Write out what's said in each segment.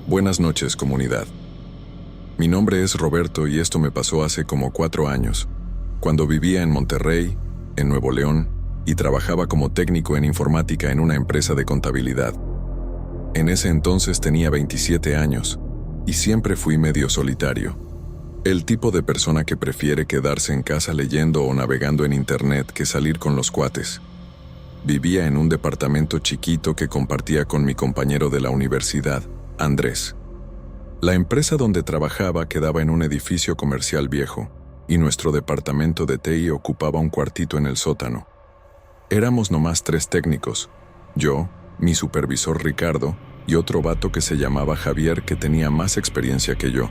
Buenas noches, comunidad. Mi nombre es Roberto y esto me pasó hace como 4 años, cuando vivía en Monterrey, en Nuevo León, y trabajaba como técnico en informática en una empresa de contabilidad. En ese entonces tenía 27 años, y siempre fui medio solitario. El tipo de persona que prefiere quedarse en casa leyendo o navegando en internet que salir con los cuates. Vivía en un departamento chiquito que compartía con mi compañero de la universidad, Andrés. La empresa donde trabajaba quedaba en un edificio comercial viejo, y nuestro departamento de TI ocupaba un cuartito en el sótano. Éramos nomás 3 técnicos, yo, mi supervisor Ricardo, y otro vato que se llamaba Javier que tenía más experiencia que yo.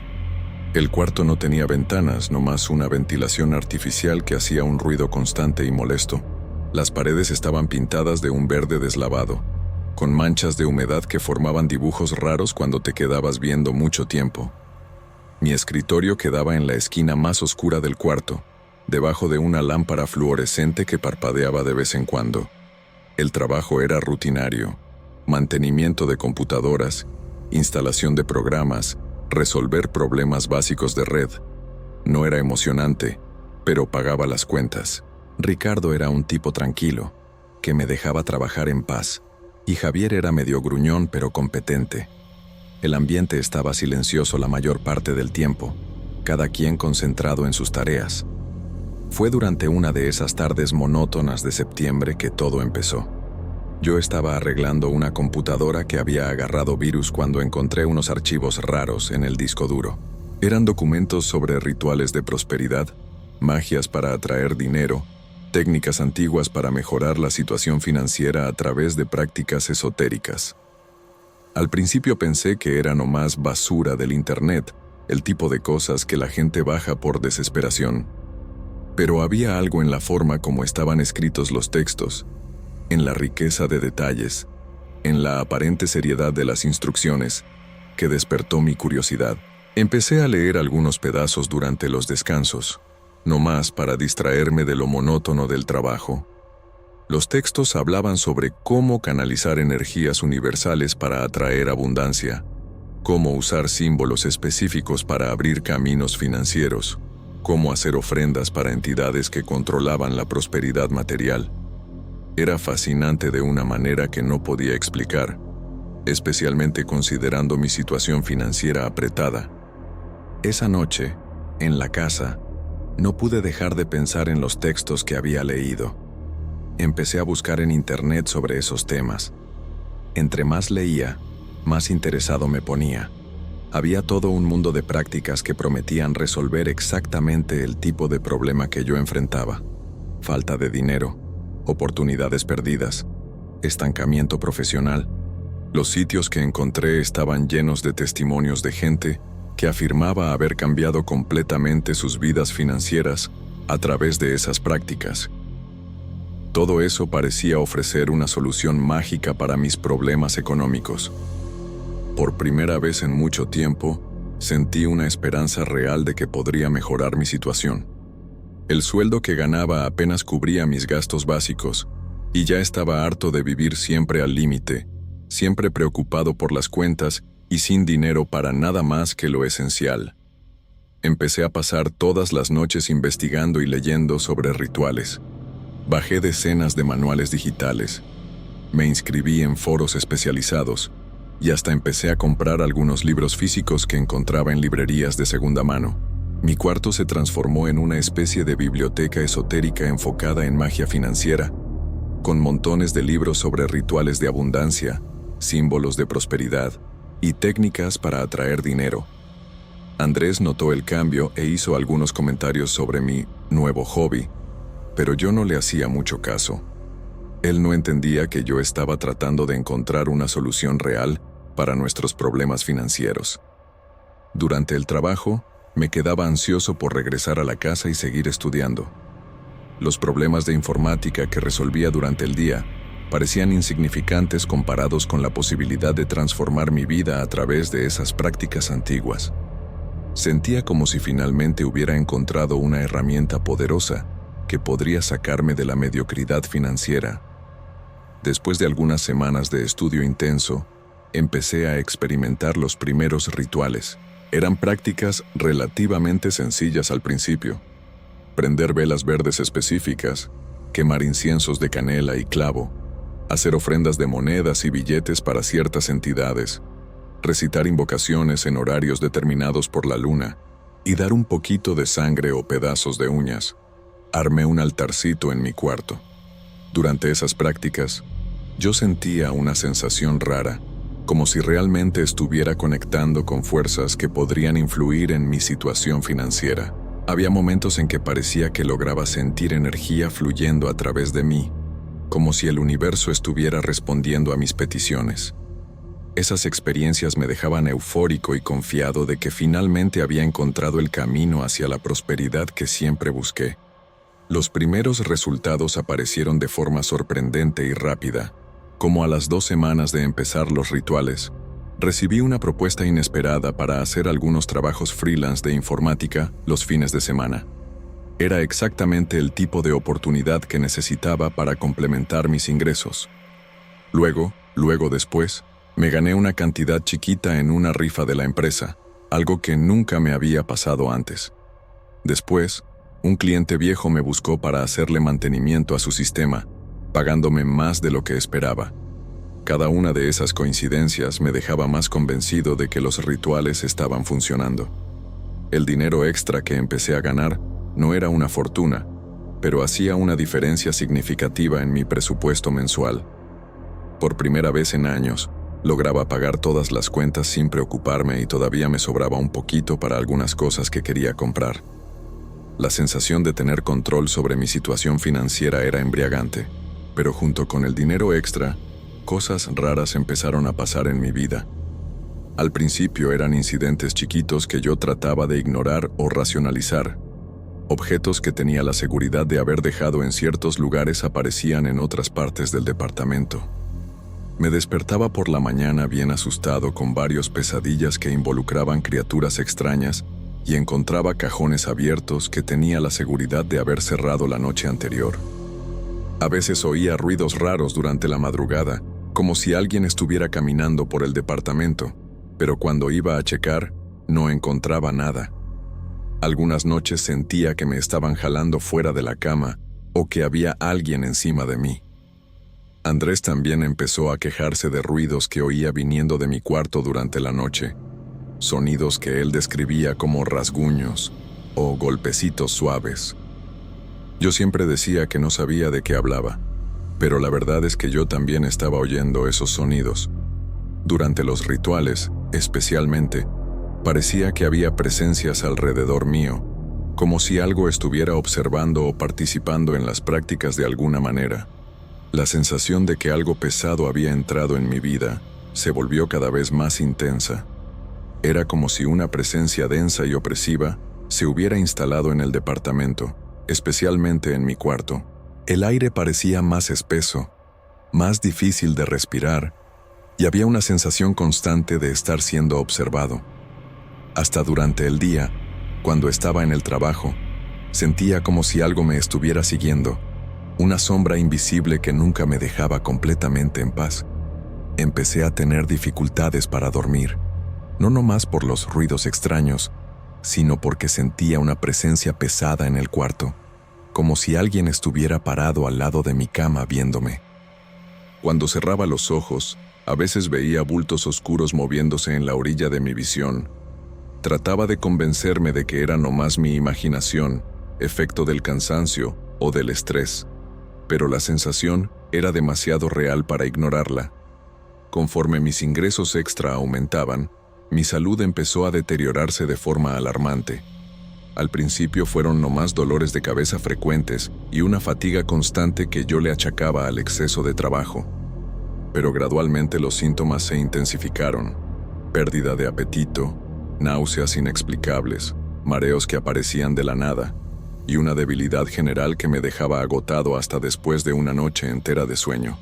El cuarto no tenía ventanas, nomás una ventilación artificial que hacía un ruido constante y molesto. Las paredes estaban pintadas de un verde deslavado, con manchas de humedad que formaban dibujos raros cuando te quedabas viendo mucho tiempo. Mi escritorio quedaba en la esquina más oscura del cuarto, debajo de una lámpara fluorescente que parpadeaba de vez en cuando. El trabajo era rutinario: mantenimiento de computadoras, instalación de programas, resolver problemas básicos de red. No era emocionante, pero pagaba las cuentas. Ricardo era un tipo tranquilo, que me dejaba trabajar en paz, y Javier era medio gruñón pero competente. El ambiente estaba silencioso la mayor parte del tiempo, cada quien concentrado en sus tareas. Fue durante una de esas tardes monótonas de septiembre que todo empezó. Yo estaba arreglando una computadora que había agarrado virus cuando encontré unos archivos raros en el disco duro. Eran documentos sobre rituales de prosperidad, magias para atraer dinero, técnicas antiguas para mejorar la situación financiera a través de prácticas esotéricas. Al principio pensé que era nomás basura del internet, el tipo de cosas que la gente baja por desesperación. Pero había algo en la forma como estaban escritos los textos, en la riqueza de detalles, en la aparente seriedad de las instrucciones, que despertó mi curiosidad. Empecé a leer algunos pedazos durante los descansos, no más para distraerme de lo monótono del trabajo. Los textos hablaban sobre cómo canalizar energías universales para atraer abundancia, cómo usar símbolos específicos para abrir caminos financieros, cómo hacer ofrendas para entidades que controlaban la prosperidad material. Era fascinante de una manera que no podía explicar, especialmente considerando mi situación financiera apretada. Esa noche, en la casa, no pude dejar de pensar en los textos que había leído. Empecé a buscar en internet sobre esos temas. Entre más leía, más interesado me ponía. Había todo un mundo de prácticas que prometían resolver exactamente el tipo de problema que yo enfrentaba: falta de dinero, oportunidades perdidas, estancamiento profesional. Los sitios que encontré estaban llenos de testimonios de gente que afirmaba haber cambiado completamente sus vidas financieras a través de esas prácticas. Todo eso parecía ofrecer una solución mágica para mis problemas económicos. Por primera vez en mucho tiempo, sentí una esperanza real de que podría mejorar mi situación. El sueldo que ganaba apenas cubría mis gastos básicos, y ya estaba harto de vivir siempre al límite, siempre preocupado por las cuentas y sin dinero para nada más que lo esencial. Empecé a pasar todas las noches investigando y leyendo sobre rituales. Bajé decenas de manuales digitales, me inscribí en foros especializados y hasta empecé a comprar algunos libros físicos que encontraba en librerías de segunda mano. Mi cuarto se transformó en una especie de biblioteca esotérica enfocada en magia financiera, con montones de libros sobre rituales de abundancia, símbolos de prosperidad y técnicas para atraer dinero. Andrés notó el cambio e hizo algunos comentarios sobre mi nuevo hobby, pero yo no le hacía mucho caso. Él no entendía que yo estaba tratando de encontrar una solución real para nuestros problemas financieros. Durante el trabajo, me quedaba ansioso por regresar a la casa y seguir estudiando. Los problemas de informática que resolvía durante el día parecían insignificantes comparados con la posibilidad de transformar mi vida a través de esas prácticas antiguas. Sentía como si finalmente hubiera encontrado una herramienta poderosa que podría sacarme de la mediocridad financiera. Después de algunas semanas de estudio intenso, empecé a experimentar los primeros rituales. Eran prácticas relativamente sencillas al principio. Prender velas verdes específicas, quemar inciensos de canela y clavo, hacer ofrendas de monedas y billetes para ciertas entidades, recitar invocaciones en horarios determinados por la luna y dar un poquito de sangre o pedazos de uñas. Armé un altarcito en mi cuarto. Durante esas prácticas, yo sentía una sensación rara, como si realmente estuviera conectando con fuerzas que podrían influir en mi situación financiera. Había momentos en que parecía que lograba sentir energía fluyendo a través de mí, como si el universo estuviera respondiendo a mis peticiones. Esas experiencias me dejaban eufórico y confiado de que finalmente había encontrado el camino hacia la prosperidad que siempre busqué. Los primeros resultados aparecieron de forma sorprendente y rápida. Como a las 2 semanas de empezar los rituales, recibí una propuesta inesperada para hacer algunos trabajos freelance de informática los fines de semana. Era exactamente el tipo de oportunidad que necesitaba para complementar mis ingresos. Luego después, me gané una cantidad chiquita en una rifa de la empresa, algo que nunca me había pasado antes. Después, un cliente viejo me buscó para hacerle mantenimiento a su sistema, pagándome más de lo que esperaba. Cada una de esas coincidencias me dejaba más convencido de que los rituales estaban funcionando. El dinero extra que empecé a ganar no era una fortuna, pero hacía una diferencia significativa en mi presupuesto mensual. Por primera vez en años, lograba pagar todas las cuentas sin preocuparme y todavía me sobraba un poquito para algunas cosas que quería comprar. La sensación de tener control sobre mi situación financiera era embriagante, pero junto con el dinero extra, cosas raras empezaron a pasar en mi vida. Al principio eran incidentes chiquitos que yo trataba de ignorar o racionalizar. Objetos que tenía la seguridad de haber dejado en ciertos lugares aparecían en otras partes del departamento. Me despertaba por la mañana bien asustado con varias pesadillas que involucraban criaturas extrañas y encontraba cajones abiertos que tenía la seguridad de haber cerrado la noche anterior. A veces oía ruidos raros durante la madrugada, como si alguien estuviera caminando por el departamento, pero cuando iba a checar, no encontraba nada. Algunas noches sentía que me estaban jalando fuera de la cama o que había alguien encima de mí. Andrés también empezó a quejarse de ruidos que oía viniendo de mi cuarto durante la noche, sonidos que él describía como rasguños o golpecitos suaves. Yo siempre decía que no sabía de qué hablaba, pero la verdad es que yo también estaba oyendo esos sonidos. Durante los rituales, especialmente, parecía que había presencias alrededor mío, como si algo estuviera observando o participando en las prácticas de alguna manera. La sensación de que algo pesado había entrado en mi vida se volvió cada vez más intensa. Era como si una presencia densa y opresiva se hubiera instalado en el departamento, especialmente en mi cuarto. El aire parecía más espeso, más difícil de respirar, y había una sensación constante de estar siendo observado. Hasta durante el día, cuando estaba en el trabajo, sentía como si algo me estuviera siguiendo, una sombra invisible que nunca me dejaba completamente en paz. Empecé a tener dificultades para dormir, no nomás por los ruidos extraños, sino porque sentía una presencia pesada en el cuarto, como si alguien estuviera parado al lado de mi cama viéndome. Cuando cerraba los ojos, a veces veía bultos oscuros moviéndose en la orilla de mi visión. Trataba de convencerme de que era nomás mi imaginación, efecto del cansancio o del estrés, pero la sensación era demasiado real para ignorarla. Conforme mis ingresos extra aumentaban, mi salud empezó a deteriorarse de forma alarmante. Al principio fueron nomás dolores de cabeza frecuentes y una fatiga constante que yo le achacaba al exceso de trabajo. Pero gradualmente los síntomas se intensificaron: pérdida de apetito, náuseas inexplicables, mareos que aparecían de la nada, y una debilidad general que me dejaba agotado hasta después de una noche entera de sueño.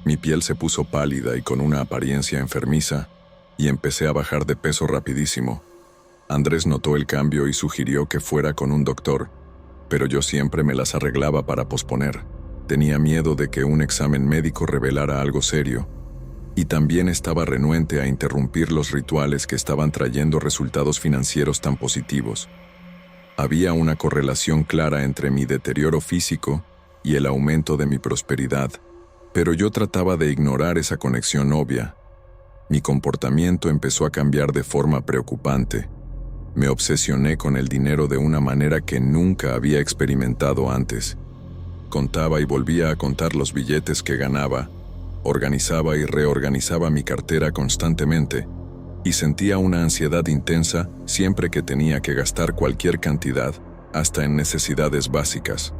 Mi piel se puso pálida y con una apariencia enfermiza, y empecé a bajar de peso rapidísimo. Andrés notó el cambio y sugirió que fuera con un doctor, pero yo siempre me las arreglaba para posponer. Tenía miedo de que un examen médico revelara algo serio. Y también estaba renuente a interrumpir los rituales que estaban trayendo resultados financieros tan positivos. Había una correlación clara entre mi deterioro físico y el aumento de mi prosperidad, pero yo trataba de ignorar esa conexión obvia. Mi comportamiento empezó a cambiar de forma preocupante. Me obsesioné con el dinero de una manera que nunca había experimentado antes. Contaba y volvía a contar los billetes que ganaba, organizaba y reorganizaba mi cartera constantemente, y sentía una ansiedad intensa siempre que tenía que gastar cualquier cantidad, hasta en necesidades básicas.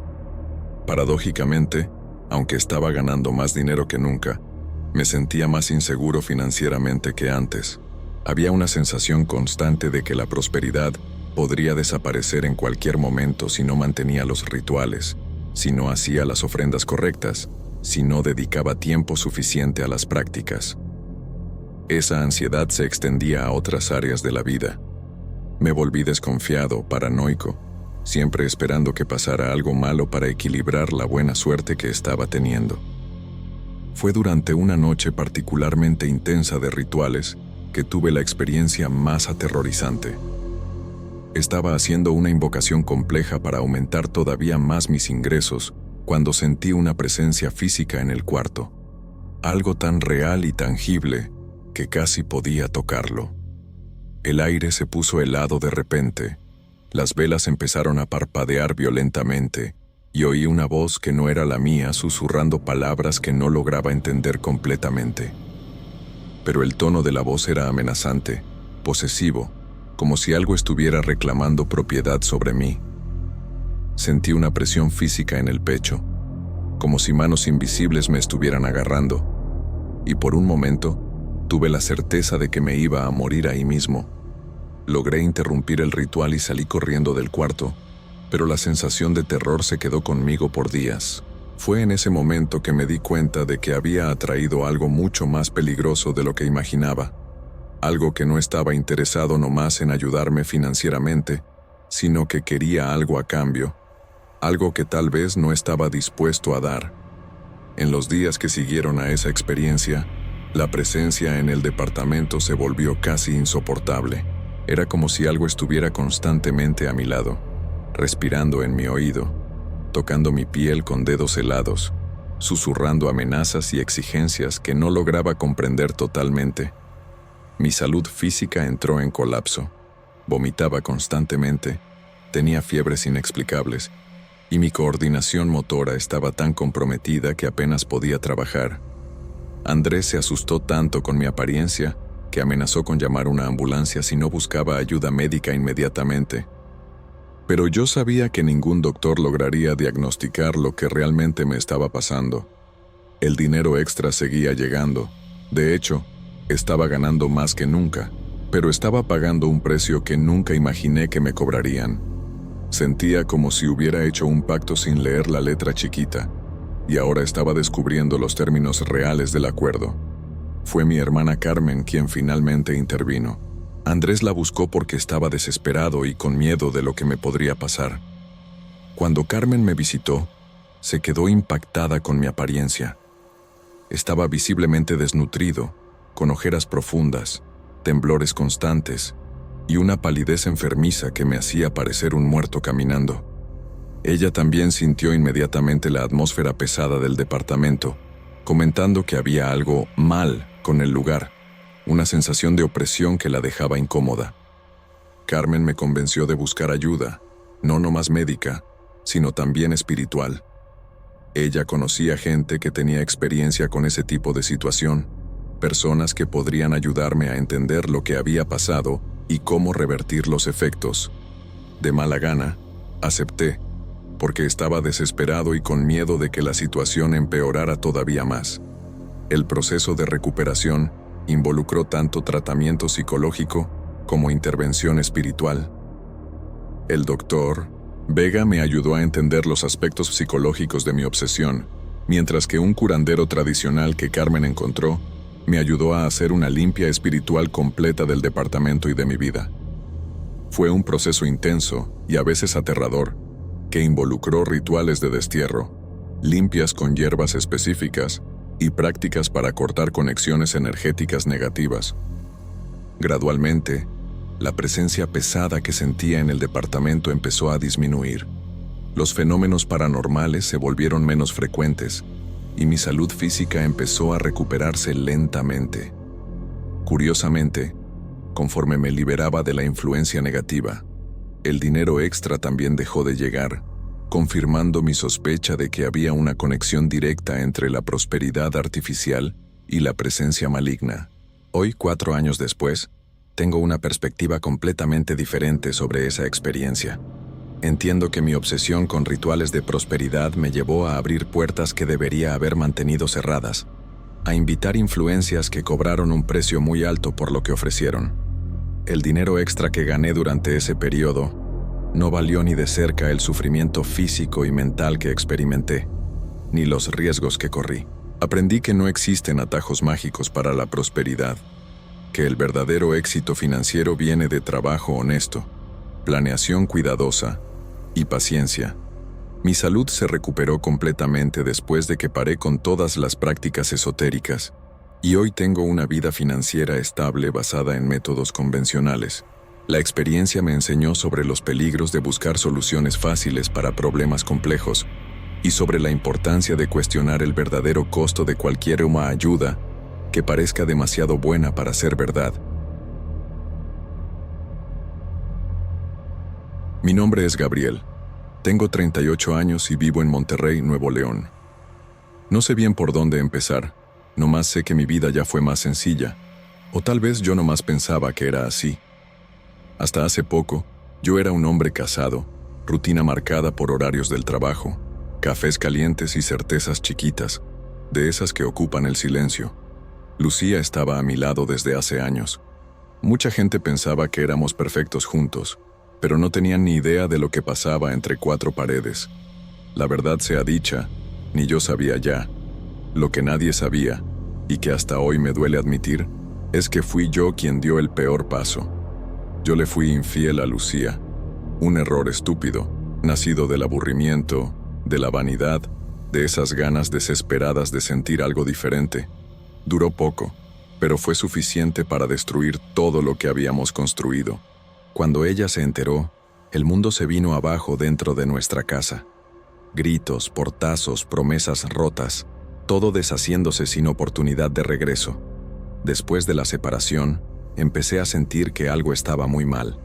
Paradójicamente, aunque estaba ganando más dinero que nunca, me sentía más inseguro financieramente que antes. Había una sensación constante de que la prosperidad podría desaparecer en cualquier momento si no mantenía los rituales, si no hacía las ofrendas correctas, si no dedicaba tiempo suficiente a las prácticas. Esa ansiedad se extendía a otras áreas de la vida. Me volví desconfiado, paranoico, siempre esperando que pasara algo malo para equilibrar la buena suerte que estaba teniendo. Fue durante una noche particularmente intensa de rituales que tuve la experiencia más aterrorizante. Estaba haciendo una invocación compleja para aumentar todavía más mis ingresos cuando sentí una presencia física en el cuarto. Algo tan real y tangible que casi podía tocarlo. El aire se puso helado de repente. Las velas empezaron a parpadear violentamente y oí una voz que no era la mía susurrando palabras que no lograba entender completamente. Pero el tono de la voz era amenazante, posesivo, como si algo estuviera reclamando propiedad sobre mí. Sentí una presión física en el pecho, como si manos invisibles me estuvieran agarrando, y por un momento tuve la certeza de que me iba a morir ahí mismo. Logré interrumpir el ritual y salí corriendo del cuarto, pero la sensación de terror se quedó conmigo por días. Fue en ese momento que me di cuenta de que había atraído algo mucho más peligroso de lo que imaginaba, algo que no estaba interesado nomás en ayudarme financieramente, sino que quería algo a cambio, algo que tal vez no estaba dispuesto a dar. En los días que siguieron a esa experiencia, la presencia en el departamento se volvió casi insoportable. Era como si algo estuviera constantemente a mi lado, respirando en mi oído, tocando mi piel con dedos helados, susurrando amenazas y exigencias que no lograba comprender totalmente. Mi salud física entró en colapso. Vomitaba constantemente, tenía fiebres inexplicables, y mi coordinación motora estaba tan comprometida que apenas podía trabajar. Andrés se asustó tanto con mi apariencia que amenazó con llamar una ambulancia si no buscaba ayuda médica inmediatamente. Pero yo sabía que ningún doctor lograría diagnosticar lo que realmente me estaba pasando. El dinero extra seguía llegando. De hecho, estaba ganando más que nunca, pero estaba pagando un precio que nunca imaginé que me cobrarían. Sentía como si hubiera hecho un pacto sin leer la letra chiquita, y ahora estaba descubriendo los términos reales del acuerdo. Fue mi hermana Carmen quien finalmente intervino. Andrés la buscó porque estaba desesperado y con miedo de lo que me podría pasar. Cuando Carmen me visitó, se quedó impactada con mi apariencia. Estaba visiblemente desnutrido, con ojeras profundas, temblores constantes y una palidez enfermiza que me hacía parecer un muerto caminando. Ella también sintió inmediatamente la atmósfera pesada del departamento, comentando que había algo mal con el lugar, una sensación de opresión que la dejaba incómoda. Carmen me convenció de buscar ayuda, no nomás médica, sino también espiritual. Ella conocía gente que tenía experiencia con ese tipo de situación, personas que podrían ayudarme a entender lo que había pasado y cómo revertir los efectos. De mala gana, acepté, porque estaba desesperado y con miedo de que la situación empeorara todavía más. El proceso de recuperación involucró tanto tratamiento psicológico como intervención espiritual. El doctor Vega me ayudó a entender los aspectos psicológicos de mi obsesión, mientras que un curandero tradicional que Carmen encontró me ayudó a hacer una limpia espiritual completa del departamento y de mi vida. Fue un proceso intenso y a veces aterrador, que involucró rituales de destierro, limpias con hierbas específicas y prácticas para cortar conexiones energéticas negativas. Gradualmente, la presencia pesada que sentía en el departamento empezó a disminuir. Los fenómenos paranormales se volvieron menos frecuentes y mi salud física empezó a recuperarse lentamente. Curiosamente, conforme me liberaba de la influencia negativa, el dinero extra también dejó de llegar, confirmando mi sospecha de que había una conexión directa entre la prosperidad artificial y la presencia maligna. Hoy, 4 años después, tengo una perspectiva completamente diferente sobre esa experiencia. Entiendo que mi obsesión con rituales de prosperidad me llevó a abrir puertas que debería haber mantenido cerradas, a invitar influencias que cobraron un precio muy alto por lo que ofrecieron. El dinero extra que gané durante ese periodo no valió ni de cerca el sufrimiento físico y mental que experimenté, ni los riesgos que corrí. Aprendí que no existen atajos mágicos para la prosperidad, que el verdadero éxito financiero viene de trabajo honesto, planeación cuidadosa y paciencia. Mi salud se recuperó completamente después de que paré con todas las prácticas esotéricas, y hoy tengo una vida financiera estable basada en métodos convencionales. La experiencia me enseñó sobre los peligros de buscar soluciones fáciles para problemas complejos y sobre la importancia de cuestionar el verdadero costo de cualquier ayuda que parezca demasiado buena para ser verdad. Mi nombre es Gabriel. Tengo 38 años y vivo en Monterrey, Nuevo León. No sé bien por dónde empezar, nomás sé que mi vida ya fue más sencilla, o tal vez yo nomás pensaba que era así. Hasta hace poco, yo era un hombre casado, rutina marcada por horarios del trabajo, cafés calientes y certezas chiquitas, de esas que ocupan el silencio. Lucía estaba a mi lado desde hace años. Mucha gente pensaba que éramos perfectos juntos, pero no tenían ni idea de lo que pasaba entre 4 paredes. La verdad sea dicha, ni yo sabía ya. Lo que nadie sabía, y que hasta hoy me duele admitir, es que fui yo quien dio el peor paso. Yo le fui infiel a Lucía, un error estúpido, nacido del aburrimiento, de la vanidad, de esas ganas desesperadas de sentir algo diferente. Duró poco, pero fue suficiente para destruir todo lo que habíamos construido. Cuando ella se enteró, el mundo se vino abajo dentro de nuestra casa. Gritos, portazos, promesas rotas, todo deshaciéndose sin oportunidad de regreso. Después de la separación, empecé a sentir que algo estaba muy mal.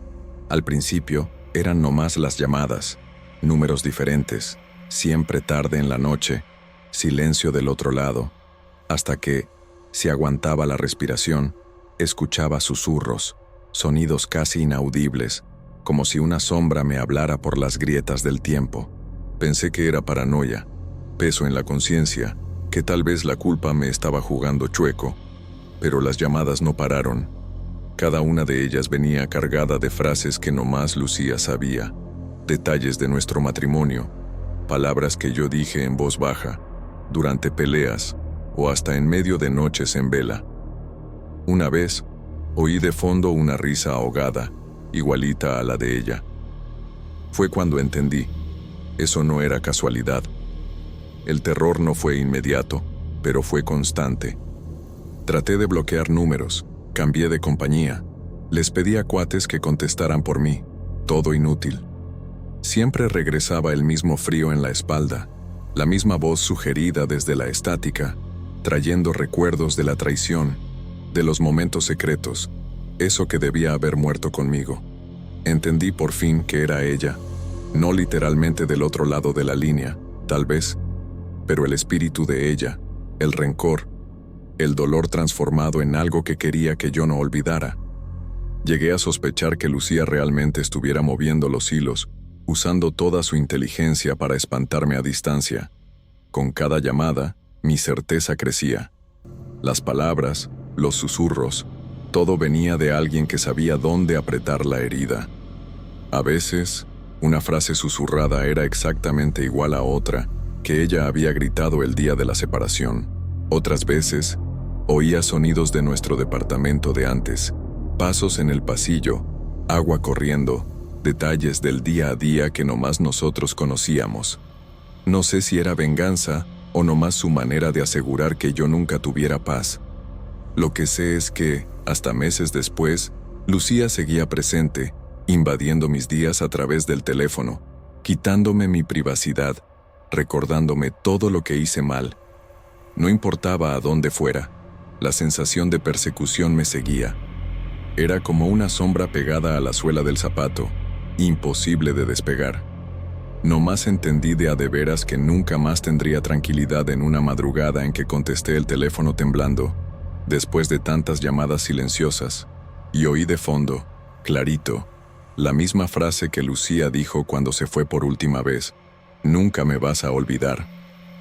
Al principio, eran nomás las llamadas, números diferentes, siempre tarde en la noche, silencio del otro lado, hasta que, si aguantaba la respiración, escuchaba susurros, sonidos casi inaudibles, como si una sombra me hablara por las grietas del tiempo. Pensé que era paranoia, peso en la conciencia, que tal vez la culpa me estaba jugando chueco, pero las llamadas no pararon. Cada una de ellas venía cargada de frases que nomás Lucía sabía, detalles de nuestro matrimonio, palabras que yo dije en voz baja, durante peleas o hasta en medio de noches en vela. Una vez, oí de fondo una risa ahogada, igualita a la de ella. Fue cuando entendí, eso no era casualidad. El terror no fue inmediato, pero fue constante. Traté de bloquear números, cambié de compañía, les pedí a cuates que contestaran por mí, todo inútil. Siempre regresaba el mismo frío en la espalda, la misma voz sugerida desde la estática, trayendo recuerdos de la traición, de los momentos secretos, eso que debía haber muerto conmigo. Entendí por fin que era ella, no literalmente del otro lado de la línea, tal vez, pero el espíritu de ella, el rencor, el dolor transformado en algo que quería que yo no olvidara. Llegué a sospechar que Lucía realmente estuviera moviendo los hilos, usando toda su inteligencia para espantarme a distancia. Con cada llamada, mi certeza crecía. Las palabras, los susurros, todo venía de alguien que sabía dónde apretar la herida. A veces, una frase susurrada era exactamente igual a otra que ella había gritado el día de la separación. Otras veces, oía sonidos de nuestro departamento de antes, pasos en el pasillo, agua corriendo, detalles del día a día que nomás nosotros conocíamos. No sé si era venganza o nomás su manera de asegurar que yo nunca tuviera paz. Lo que sé es que, hasta meses después, Lucía seguía presente, invadiendo mis días a través del teléfono, quitándome mi privacidad, recordándome todo lo que hice mal. No importaba a dónde fuera, la sensación de persecución me seguía. Era como una sombra pegada a la suela del zapato, imposible de despegar. No más entendí de a de veras que nunca más tendría tranquilidad en una madrugada en que contesté el teléfono temblando, después de tantas llamadas silenciosas, y oí de fondo, clarito, la misma frase que Lucía dijo cuando se fue por última vez: «Nunca me vas a olvidar»,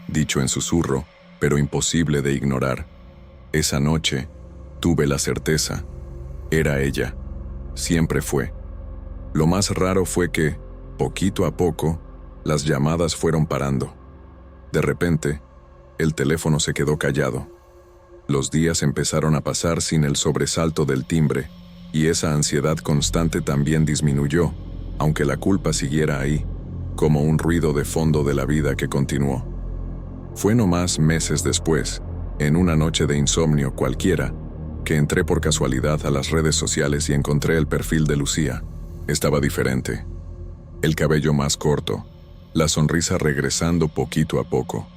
dicho en susurro, pero imposible de ignorar. Esa noche, tuve la certeza. Era ella. Siempre fue. Lo más raro fue que, poquito a poco, las llamadas fueron parando. De repente, el teléfono se quedó callado. Los días empezaron a pasar sin el sobresalto del timbre, y esa ansiedad constante también disminuyó, aunque la culpa siguiera ahí, como un ruido de fondo de la vida que continuó. Fue nomás meses después, en una noche de insomnio cualquiera, que entré por casualidad a las redes sociales y encontré el perfil de Lucía. Estaba diferente. El cabello más corto, la sonrisa regresando poquito a poco.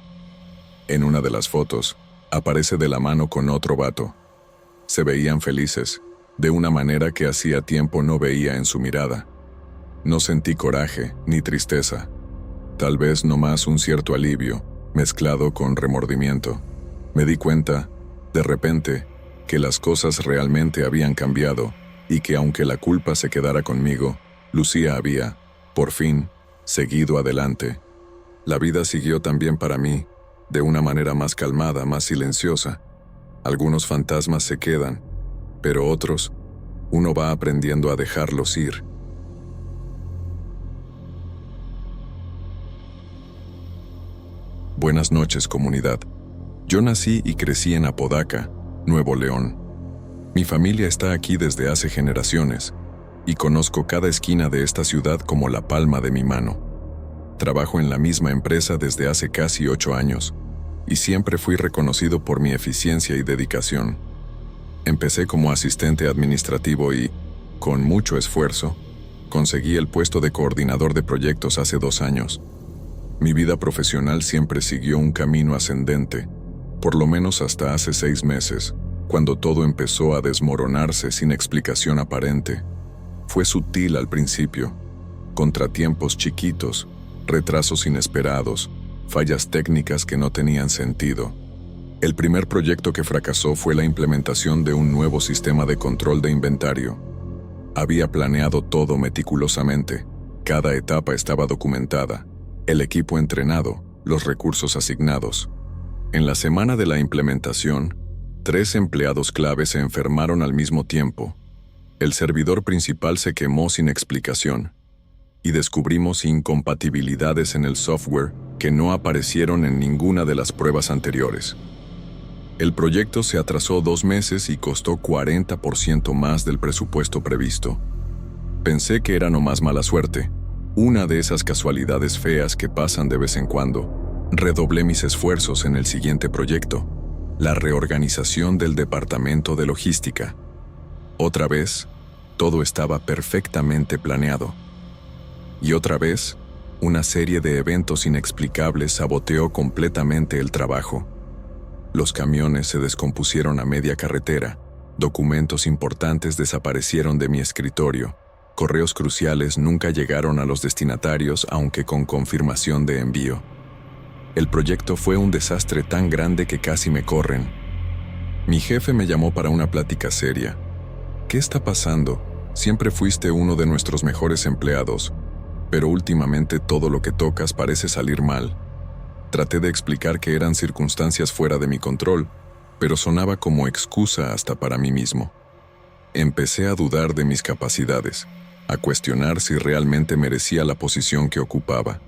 En una de las fotos, aparece de la mano con otro vato. Se veían felices, de una manera que hacía tiempo no veía en su mirada. No sentí coraje ni tristeza. Tal vez nomás un cierto alivio, mezclado con remordimiento. Me di cuenta, de repente, que las cosas realmente habían cambiado y que aunque la culpa se quedara conmigo, Lucía había, por fin, seguido adelante. La vida siguió también para mí, de una manera más calmada, más silenciosa. Algunos fantasmas se quedan, pero otros, uno va aprendiendo a dejarlos ir. Buenas noches, comunidad. Yo nací y crecí en Apodaca, Nuevo León. Mi familia está aquí desde hace generaciones, y conozco cada esquina de esta ciudad como la palma de mi mano. Trabajo en la misma empresa desde hace casi 8 años, y siempre fui reconocido por mi eficiencia y dedicación. Empecé como asistente administrativo y, con mucho esfuerzo, conseguí el puesto de coordinador de proyectos hace 2 años. Mi vida profesional siempre siguió un camino ascendente, por lo menos hasta hace 6 meses, cuando todo empezó a desmoronarse sin explicación aparente. Fue sutil al principio, contratiempos chiquitos, retrasos inesperados, fallas técnicas que no tenían sentido. El primer proyecto que fracasó fue la implementación de un nuevo sistema de control de inventario. Había planeado todo meticulosamente, cada etapa estaba documentada, el equipo entrenado, los recursos asignados. En la semana de la implementación, 3 empleados clave se enfermaron al mismo tiempo. El servidor principal se quemó sin explicación, y descubrimos incompatibilidades en el software que no aparecieron en ninguna de las pruebas anteriores. El proyecto se atrasó 2 meses y costó 40% más del presupuesto previsto. Pensé que era nomás mala suerte, una de esas casualidades feas que pasan de vez en cuando. Redoblé mis esfuerzos en el siguiente proyecto, la reorganización del departamento de logística. Otra vez, todo estaba perfectamente planeado. Y otra vez, una serie de eventos inexplicables saboteó completamente el trabajo. Los camiones se descompusieron a media carretera, documentos importantes desaparecieron de mi escritorio, correos cruciales nunca llegaron a los destinatarios aunque con confirmación de envío. El proyecto fue un desastre tan grande que casi me corren. Mi jefe me llamó para una plática seria. ¿Qué está pasando? Siempre fuiste uno de nuestros mejores empleados, pero últimamente todo lo que tocas parece salir mal. Traté de explicar que eran circunstancias fuera de mi control, pero sonaba como excusa hasta para mí mismo. Empecé a dudar de mis capacidades, a cuestionar si realmente merecía la posición que ocupaba.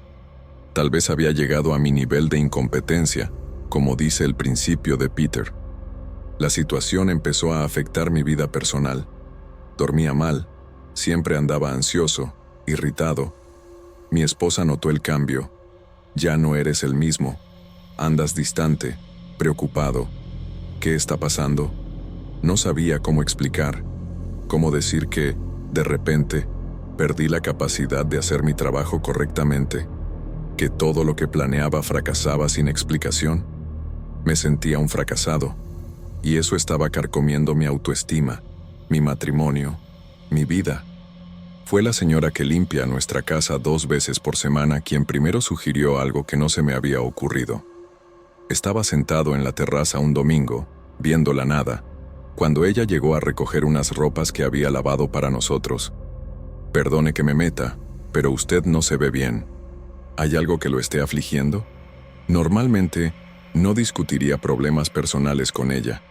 Tal vez había llegado a mi nivel de incompetencia, como dice el principio de Peter. La situación empezó a afectar mi vida personal. Dormía mal, siempre andaba ansioso, irritado. Mi esposa notó el cambio. Ya no eres el mismo. Andas distante, preocupado. ¿Qué está pasando? No sabía cómo explicar, cómo decir que, de repente, perdí la capacidad de hacer mi trabajo correctamente, que todo lo que planeaba fracasaba sin explicación. Me sentía un fracasado, y eso estaba carcomiendo mi autoestima, mi matrimonio, mi vida. Fue la señora que limpia nuestra casa 2 veces por semana quien primero sugirió algo que no se me había ocurrido. Estaba sentado en la terraza un domingo, viendo la nada, cuando ella llegó a recoger unas ropas que había lavado para nosotros. Perdone que me meta, pero usted no se ve bien. ¿Hay algo que lo esté afligiendo? Normalmente, no discutiría problemas personales con ella,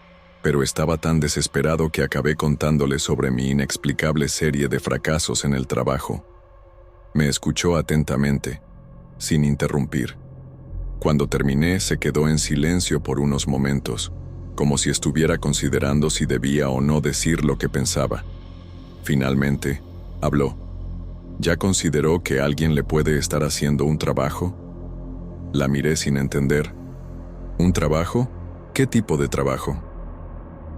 pero estaba tan desesperado que acabé contándole sobre mi inexplicable serie de fracasos en el trabajo. Me escuchó atentamente, sin interrumpir. Cuando terminé, se quedó en silencio por unos momentos, como si estuviera considerando si debía o no decir lo que pensaba. Finalmente, habló. ¿Ya consideró que alguien le puede estar haciendo un trabajo? La miré sin entender. ¿Un trabajo? ¿Qué tipo de trabajo?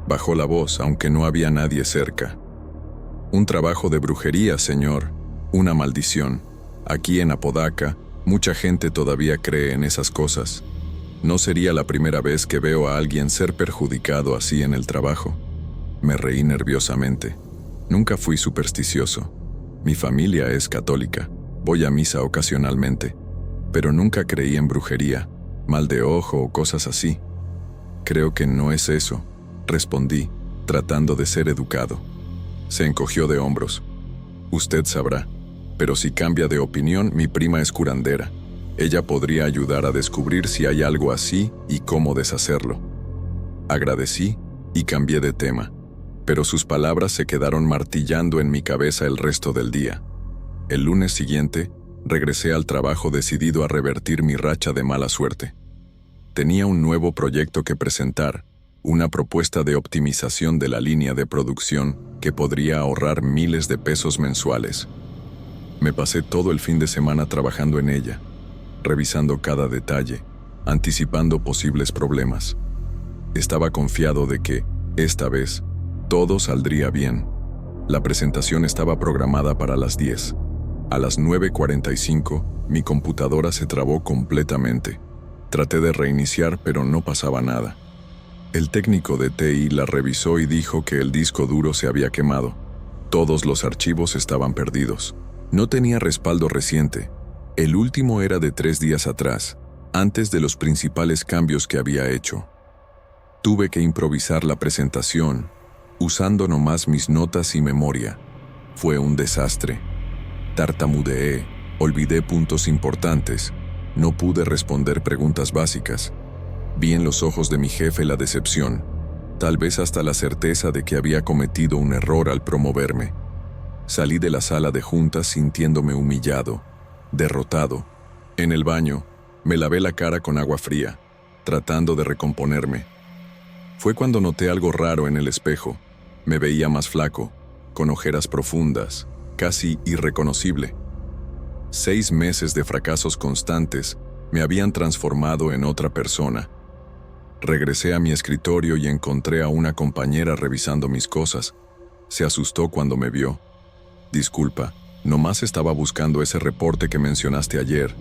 Bajó la voz, aunque no había nadie cerca. Un trabajo de brujería, señor. Una maldición. Aquí en Apodaca, mucha gente todavía cree en esas cosas. No sería la primera vez que veo a alguien ser perjudicado así en el trabajo. Me reí nerviosamente. Nunca fui supersticioso. Mi familia es católica. Voy a misa ocasionalmente. Pero nunca creí en brujería, mal de ojo o cosas así. Creo que no es eso, respondí, tratando de ser educado. Se encogió de hombros. Usted sabrá. Pero si cambia de opinión, mi prima es curandera. Ella podría ayudar a descubrir si hay algo así y cómo deshacerlo. Agradecí y cambié de tema, pero sus palabras se quedaron martillando en mi cabeza el resto del día. El lunes siguiente, regresé al trabajo decidido a revertir mi racha de mala suerte. Tenía un nuevo proyecto que presentar, una propuesta de optimización de la línea de producción que podría ahorrar miles de pesos mensuales. Me pasé todo el fin de semana trabajando en ella, revisando cada detalle, anticipando posibles problemas. Estaba confiado de que, esta vez, todo saldría bien. La presentación estaba programada para las 10. A las 9:45, mi computadora se trabó completamente. Traté de reiniciar, pero no pasaba nada. El técnico de TI la revisó y dijo que el disco duro se había quemado. Todos los archivos estaban perdidos. No tenía respaldo reciente. El último era de 3 días atrás, antes de los principales cambios que había hecho. Tuve que improvisar la presentación, usando nomás mis notas y memoria. Fue un desastre. Tartamudeé, olvidé puntos importantes, no pude responder preguntas básicas. Vi en los ojos de mi jefe la decepción, tal vez hasta la certeza de que había cometido un error al promoverme. Salí de la sala de juntas sintiéndome humillado, derrotado. En el baño, me lavé la cara con agua fría, tratando de recomponerme. Fue cuando noté algo raro en el espejo. Me veía más flaco, con ojeras profundas, casi irreconocible. 6 meses de fracasos constantes me habían transformado en otra persona. Regresé a mi escritorio y encontré a una compañera revisando mis cosas. Se asustó cuando me vio. Disculpa, nomás estaba buscando ese reporte que mencionaste ayer,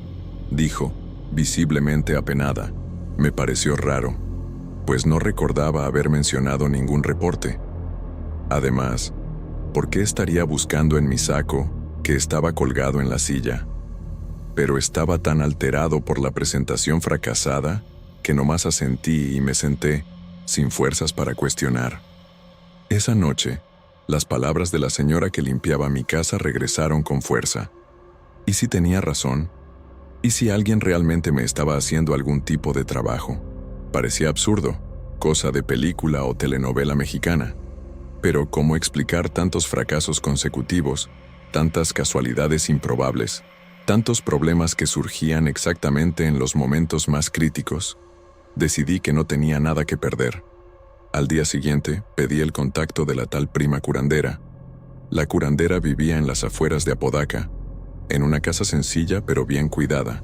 dijo, visiblemente apenada. Me pareció raro, pues no recordaba haber mencionado ningún reporte. Además, ¿por qué estaría buscando en mi saco, que estaba colgado en la silla? Pero estaba tan alterado por la presentación fracasada, que nomás asentí y me senté, sin fuerzas para cuestionar. Esa noche, las palabras de la señora que limpiaba mi casa regresaron con fuerza. ¿Y si tenía razón? ¿Y si alguien realmente me estaba haciendo algún tipo de trabajo? Parecía absurdo, cosa de película o telenovela mexicana. Pero ¿cómo explicar tantos fracasos consecutivos, tantas casualidades improbables, tantos problemas que surgían exactamente en los momentos más críticos? Decidí que no tenía nada que perder. Al día siguiente, pedí el contacto de la tal prima curandera. La curandera vivía en las afueras de Apodaca, en una casa sencilla pero bien cuidada.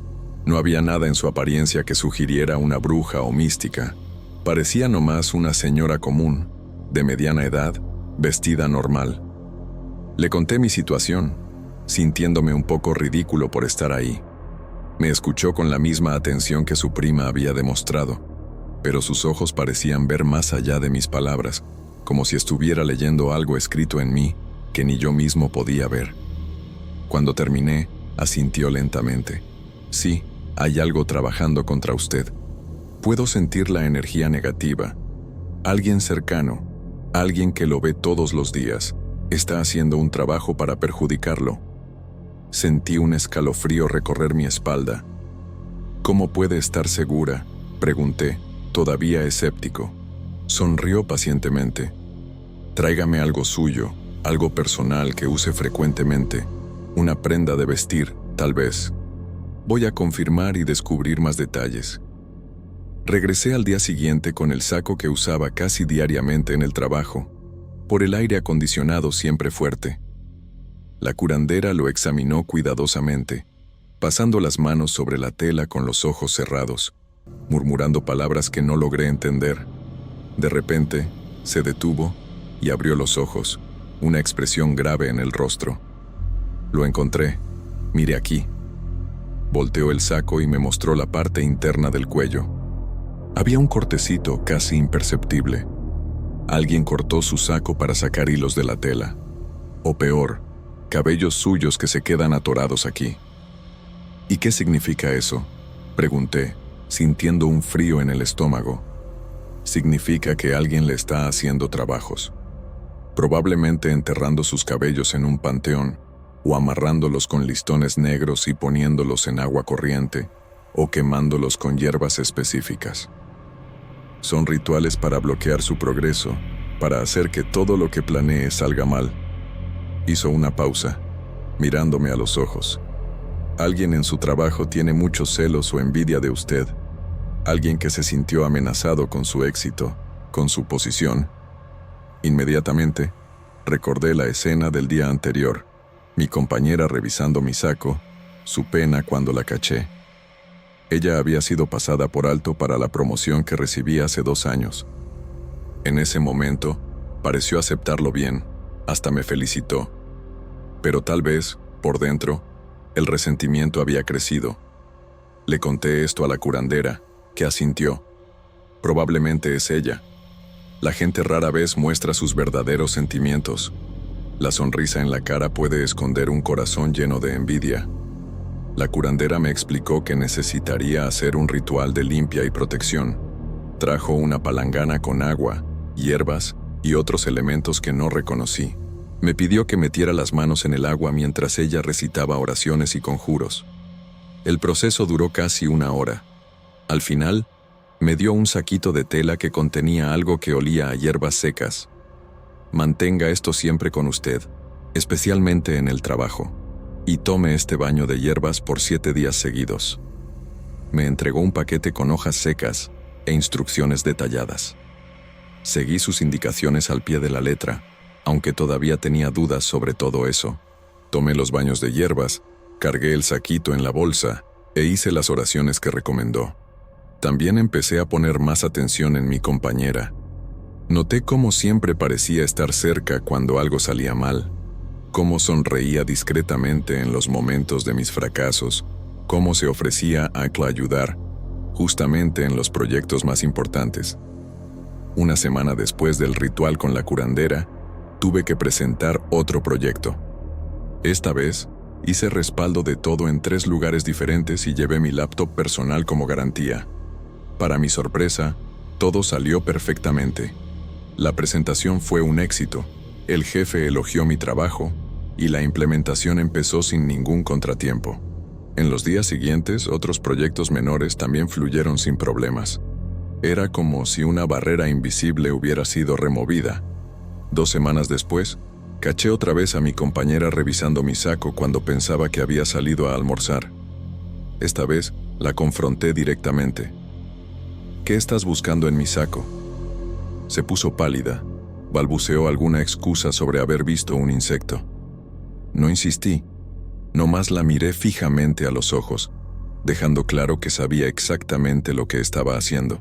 No había nada en su apariencia que sugiriera una bruja o mística. Parecía nomás una señora común, de mediana edad, vestida normal. Le conté mi situación, sintiéndome un poco ridículo por estar ahí. Me escuchó con la misma atención que su prima había demostrado, pero sus ojos parecían ver más allá de mis palabras, como si estuviera leyendo algo escrito en mí que ni yo mismo podía ver. Cuando terminé, asintió lentamente. Sí, hay algo trabajando contra usted. Puedo sentir la energía negativa. Alguien cercano, alguien que lo ve todos los días, está haciendo un trabajo para perjudicarlo. Sentí un escalofrío recorrer mi espalda. ¿Cómo puede estar segura?, pregunté, todavía escéptico. Sonrió pacientemente. Tráigame algo suyo, algo personal que use frecuentemente. Una prenda de vestir, tal vez. Voy a confirmar y descubrir más detalles. Regresé al día siguiente con el saco que usaba casi diariamente en el trabajo, por el aire acondicionado siempre fuerte. La curandera lo examinó cuidadosamente, pasando las manos sobre la tela con los ojos cerrados, murmurando palabras que no logré entender. De repente, se detuvo y abrió los ojos, una expresión grave en el rostro. Lo encontré. Mire aquí. Volteó el saco y me mostró la parte interna del cuello. Había un cortecito casi imperceptible. Alguien cortó su saco para sacar hilos de la tela. O peor, cabellos suyos que se quedan atorados aquí. ¿Y qué significa eso?, pregunté, sintiendo un frío en el estómago. Significa que alguien le está haciendo trabajos. Probablemente enterrando sus cabellos en un panteón, o amarrándolos con listones negros y poniéndolos en agua corriente, o quemándolos con hierbas específicas. Son rituales para bloquear su progreso, para hacer que todo lo que planee salga mal. Hizo una pausa, mirándome a los ojos. Alguien en su trabajo tiene muchos celos o envidia de usted. Alguien que se sintió amenazado con su éxito, con su posición. Inmediatamente, recordé la escena del día anterior, mi compañera revisando mi saco, su pena cuando la caché. Ella había sido pasada por alto para la promoción que recibí hace 2 años. En ese momento, pareció aceptarlo bien, hasta me felicitó. Pero tal vez, por dentro, el resentimiento había crecido. Le conté esto a la curandera, que asintió. Probablemente es ella. La gente rara vez muestra sus verdaderos sentimientos. La sonrisa en la cara puede esconder un corazón lleno de envidia. La curandera me explicó que necesitaría hacer un ritual de limpia y protección. Trajo una palangana con agua, hierbas y otros elementos que no reconocí. Me pidió que metiera las manos en el agua mientras ella recitaba oraciones y conjuros. El proceso duró casi 1 hora. Al final, me dio un saquito de tela que contenía algo que olía a hierbas secas. Mantenga esto siempre con usted, especialmente en el trabajo, y tome este baño de hierbas por 7 días seguidos. Me entregó un paquete con hojas secas e instrucciones detalladas. Seguí sus indicaciones al pie de la letra, aunque todavía tenía dudas sobre todo eso. Tomé los baños de hierbas, cargué el saquito en la bolsa e hice las oraciones que recomendó. También empecé a poner más atención en mi compañera. Noté cómo siempre parecía estar cerca cuando algo salía mal, cómo sonreía discretamente en los momentos de mis fracasos, cómo se ofrecía a ayudar, justamente en los proyectos más importantes. 1 semana después del ritual con la curandera, tuve que presentar otro proyecto. Esta vez, hice respaldo de todo en 3 lugares diferentes y llevé mi laptop personal como garantía. Para mi sorpresa, todo salió perfectamente. La presentación fue un éxito, el jefe elogió mi trabajo y la implementación empezó sin ningún contratiempo. En los días siguientes, otros proyectos menores también fluyeron sin problemas. Era como si una barrera invisible hubiera sido removida. 2 semanas después, caché otra vez a mi compañera revisando mi saco cuando pensaba que había salido a almorzar. Esta vez, la confronté directamente. ¿Qué estás buscando en mi saco? Se puso pálida, balbuceó alguna excusa sobre haber visto un insecto. No insistí, nomás la miré fijamente a los ojos, dejando claro que sabía exactamente lo que estaba haciendo.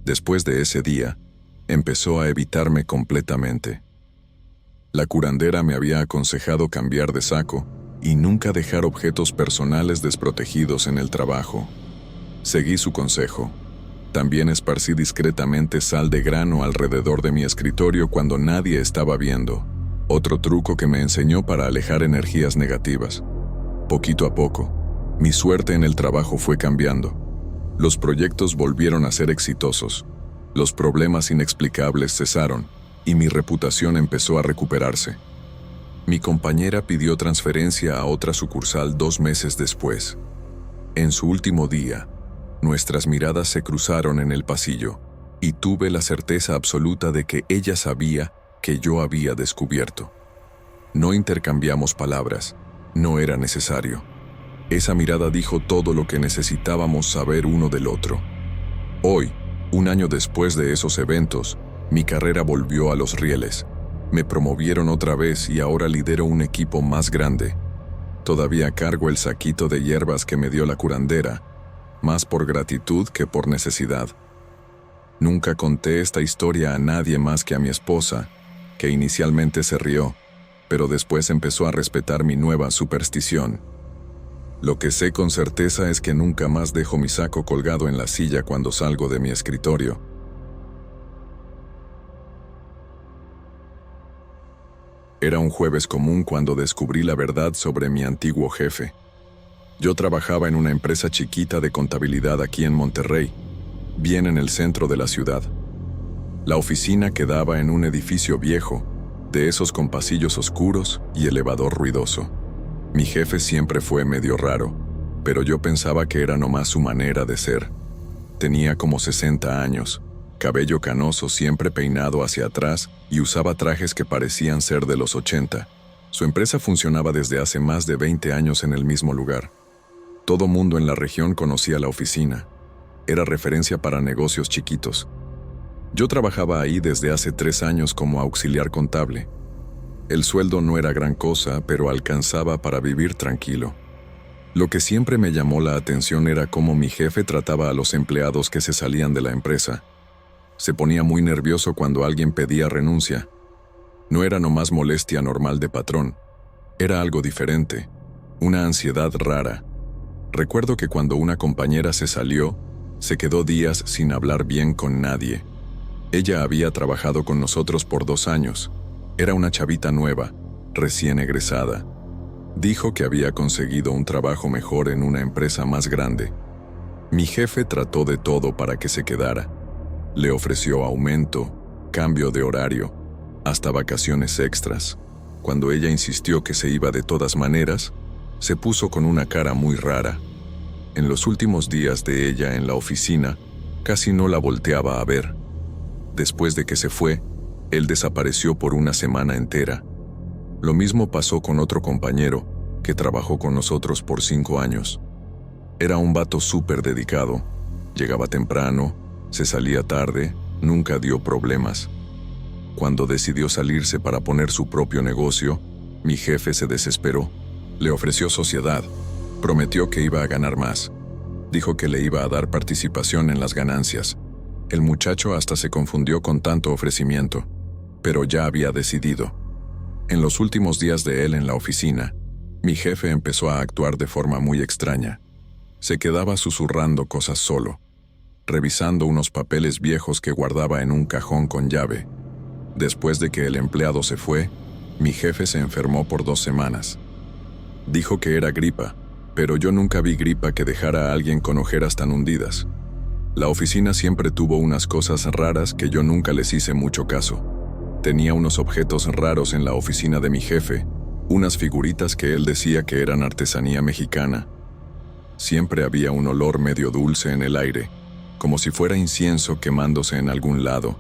Después de ese día, empezó a evitarme completamente. La curandera me había aconsejado cambiar de saco y nunca dejar objetos personales desprotegidos en el trabajo. Seguí su consejo. También esparcí discretamente sal de grano alrededor de mi escritorio cuando nadie estaba viendo. Otro truco que me enseñó para alejar energías negativas. Poquito a poco, mi suerte en el trabajo fue cambiando. Los proyectos volvieron a ser exitosos. Los problemas inexplicables cesaron y mi reputación empezó a recuperarse. Mi compañera pidió transferencia a otra sucursal 2 meses después. En su último día, nuestras miradas se cruzaron en el pasillo y tuve la certeza absoluta de que ella sabía que yo había descubierto. No intercambiamos palabras, no era necesario. Esa mirada dijo todo lo que necesitábamos saber uno del otro. Hoy, 1 año después de esos eventos, mi carrera volvió a los rieles. Me promovieron otra vez y ahora lidero un equipo más grande. Todavía cargo el saquito de hierbas que me dio la curandera, más por gratitud que por necesidad. Nunca conté esta historia a nadie más que a mi esposa, que inicialmente se rió, pero después empezó a respetar mi nueva superstición. Lo que sé con certeza es que nunca más dejo mi saco colgado en la silla cuando salgo de mi escritorio. Era un jueves común cuando descubrí la verdad sobre mi antiguo jefe. Yo trabajaba en una empresa chiquita de contabilidad aquí en Monterrey, bien en el centro de la ciudad. La oficina quedaba en un edificio viejo, de esos con pasillos oscuros y elevador ruidoso. Mi jefe siempre fue medio raro, pero yo pensaba que era nomás su manera de ser. Tenía como 60 años, cabello canoso siempre peinado hacia atrás y usaba trajes que parecían ser de los 80. Su empresa funcionaba desde hace más de 20 años en el mismo lugar. Todo mundo en la región conocía la oficina. Era referencia para negocios chiquitos. Yo trabajaba ahí desde hace 3 años como auxiliar contable. El sueldo no era gran cosa, pero alcanzaba para vivir tranquilo. Lo que siempre me llamó la atención era cómo mi jefe trataba a los empleados que se salían de la empresa. Se ponía muy nervioso cuando alguien pedía renuncia. No era nomás molestia normal de patrón. Era algo diferente, una ansiedad rara. Recuerdo que cuando una compañera se salió, se quedó días sin hablar bien con nadie. Ella había trabajado con nosotros por 2 años. Era una chavita nueva, recién egresada. Dijo que había conseguido un trabajo mejor en una empresa más grande. Mi jefe trató de todo para que se quedara. Le ofreció aumento, cambio de horario, hasta vacaciones extras. Cuando ella insistió que se iba de todas maneras, se puso con una cara muy rara. En los últimos días de ella en la oficina, casi no la volteaba a ver. Después de que se fue, él desapareció por 1 semana entera. Lo mismo pasó con otro compañero que trabajó con nosotros por 5 años. Era un vato súper dedicado. Llegaba temprano, se salía tarde, nunca dio problemas. Cuando decidió salirse para poner su propio negocio, mi jefe se desesperó. Le ofreció sociedad, prometió que iba a ganar más. Dijo que le iba a dar participación en las ganancias. El muchacho hasta se confundió con tanto ofrecimiento, pero ya había decidido. En los últimos días de él en la oficina, mi jefe empezó a actuar de forma muy extraña. Se quedaba susurrando cosas solo, revisando unos papeles viejos que guardaba en un cajón con llave. Después de que el empleado se fue, mi jefe se enfermó por 2 semanas. Dijo que era gripa, pero yo nunca vi gripa que dejara a alguien con ojeras tan hundidas. La oficina siempre tuvo unas cosas raras que yo nunca les hice mucho caso. Tenía unos objetos raros en la oficina de mi jefe, unas figuritas que él decía que eran artesanía mexicana. Siempre había un olor medio dulce en el aire, como si fuera incienso quemándose en algún lado.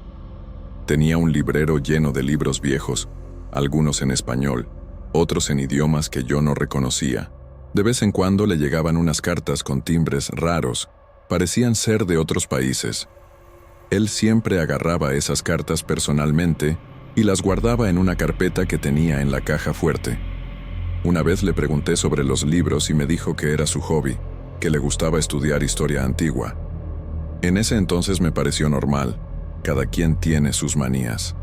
Tenía un librero lleno de libros viejos, algunos en español, otros en idiomas que yo no reconocía. De vez en cuando le llegaban unas cartas con timbres raros, parecían ser de otros países. Él siempre agarraba esas cartas personalmente y las guardaba en una carpeta que tenía en la caja fuerte. Una vez le pregunté sobre los libros y me dijo que era su hobby, que le gustaba estudiar historia antigua. En ese entonces me pareció normal, cada quien tiene sus manías.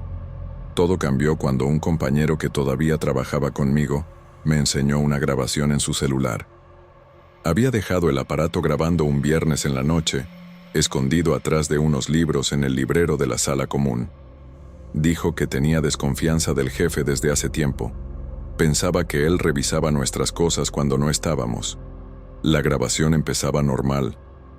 Todo cambió cuando un compañero que todavía trabajaba conmigo me enseñó una grabación en su celular. Había dejado el aparato grabando un viernes en la noche, escondido atrás de unos libros en el librero de la sala común. Dijo que tenía desconfianza del jefe desde hace tiempo. Pensaba que él revisaba nuestras cosas cuando no estábamos. La grabación empezaba normal,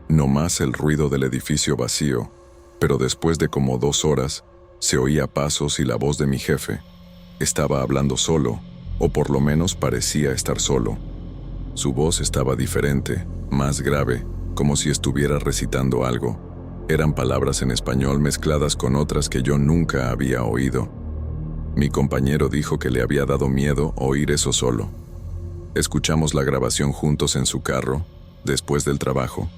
no más el ruido del edificio vacío, pero después de como 2 horas, se oía pasos y la voz de mi jefe. Estaba hablando solo, o por lo menos parecía estar solo. Su voz estaba diferente, más grave, como si estuviera recitando algo. Eran palabras en español mezcladas con otras que yo nunca había oído. Mi compañero dijo que le había dado miedo oír eso solo. Escuchamos la grabación juntos en su carro, después del trabajo.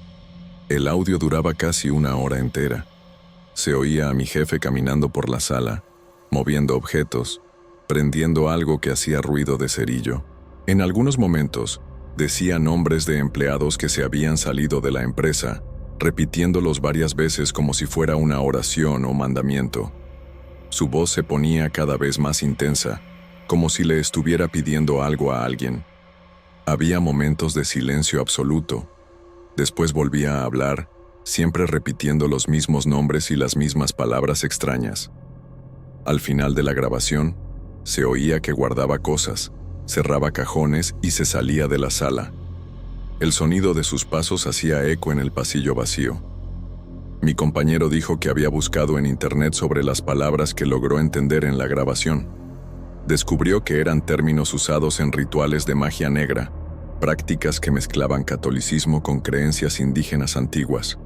El audio duraba casi 1 hora entera. Se oía a mi jefe caminando por la sala, moviendo objetos, prendiendo algo que hacía ruido de cerillo. En algunos momentos, decía nombres de empleados que se habían salido de la empresa, repitiéndolos varias veces como si fuera una oración o mandamiento. Su voz se ponía cada vez más intensa, como si le estuviera pidiendo algo a alguien. Había momentos de silencio absoluto. Después volvía a hablar, siempre repitiendo los mismos nombres y las mismas palabras extrañas. Al final de la grabación, se oía que guardaba cosas, cerraba cajones y se salía de la sala. El sonido de sus pasos hacía eco en el pasillo vacío. Mi compañero dijo que había buscado en internet sobre las palabras que logró entender en la grabación. Descubrió que eran términos usados en rituales de magia negra, prácticas que mezclaban catolicismo con creencias indígenas antiguas.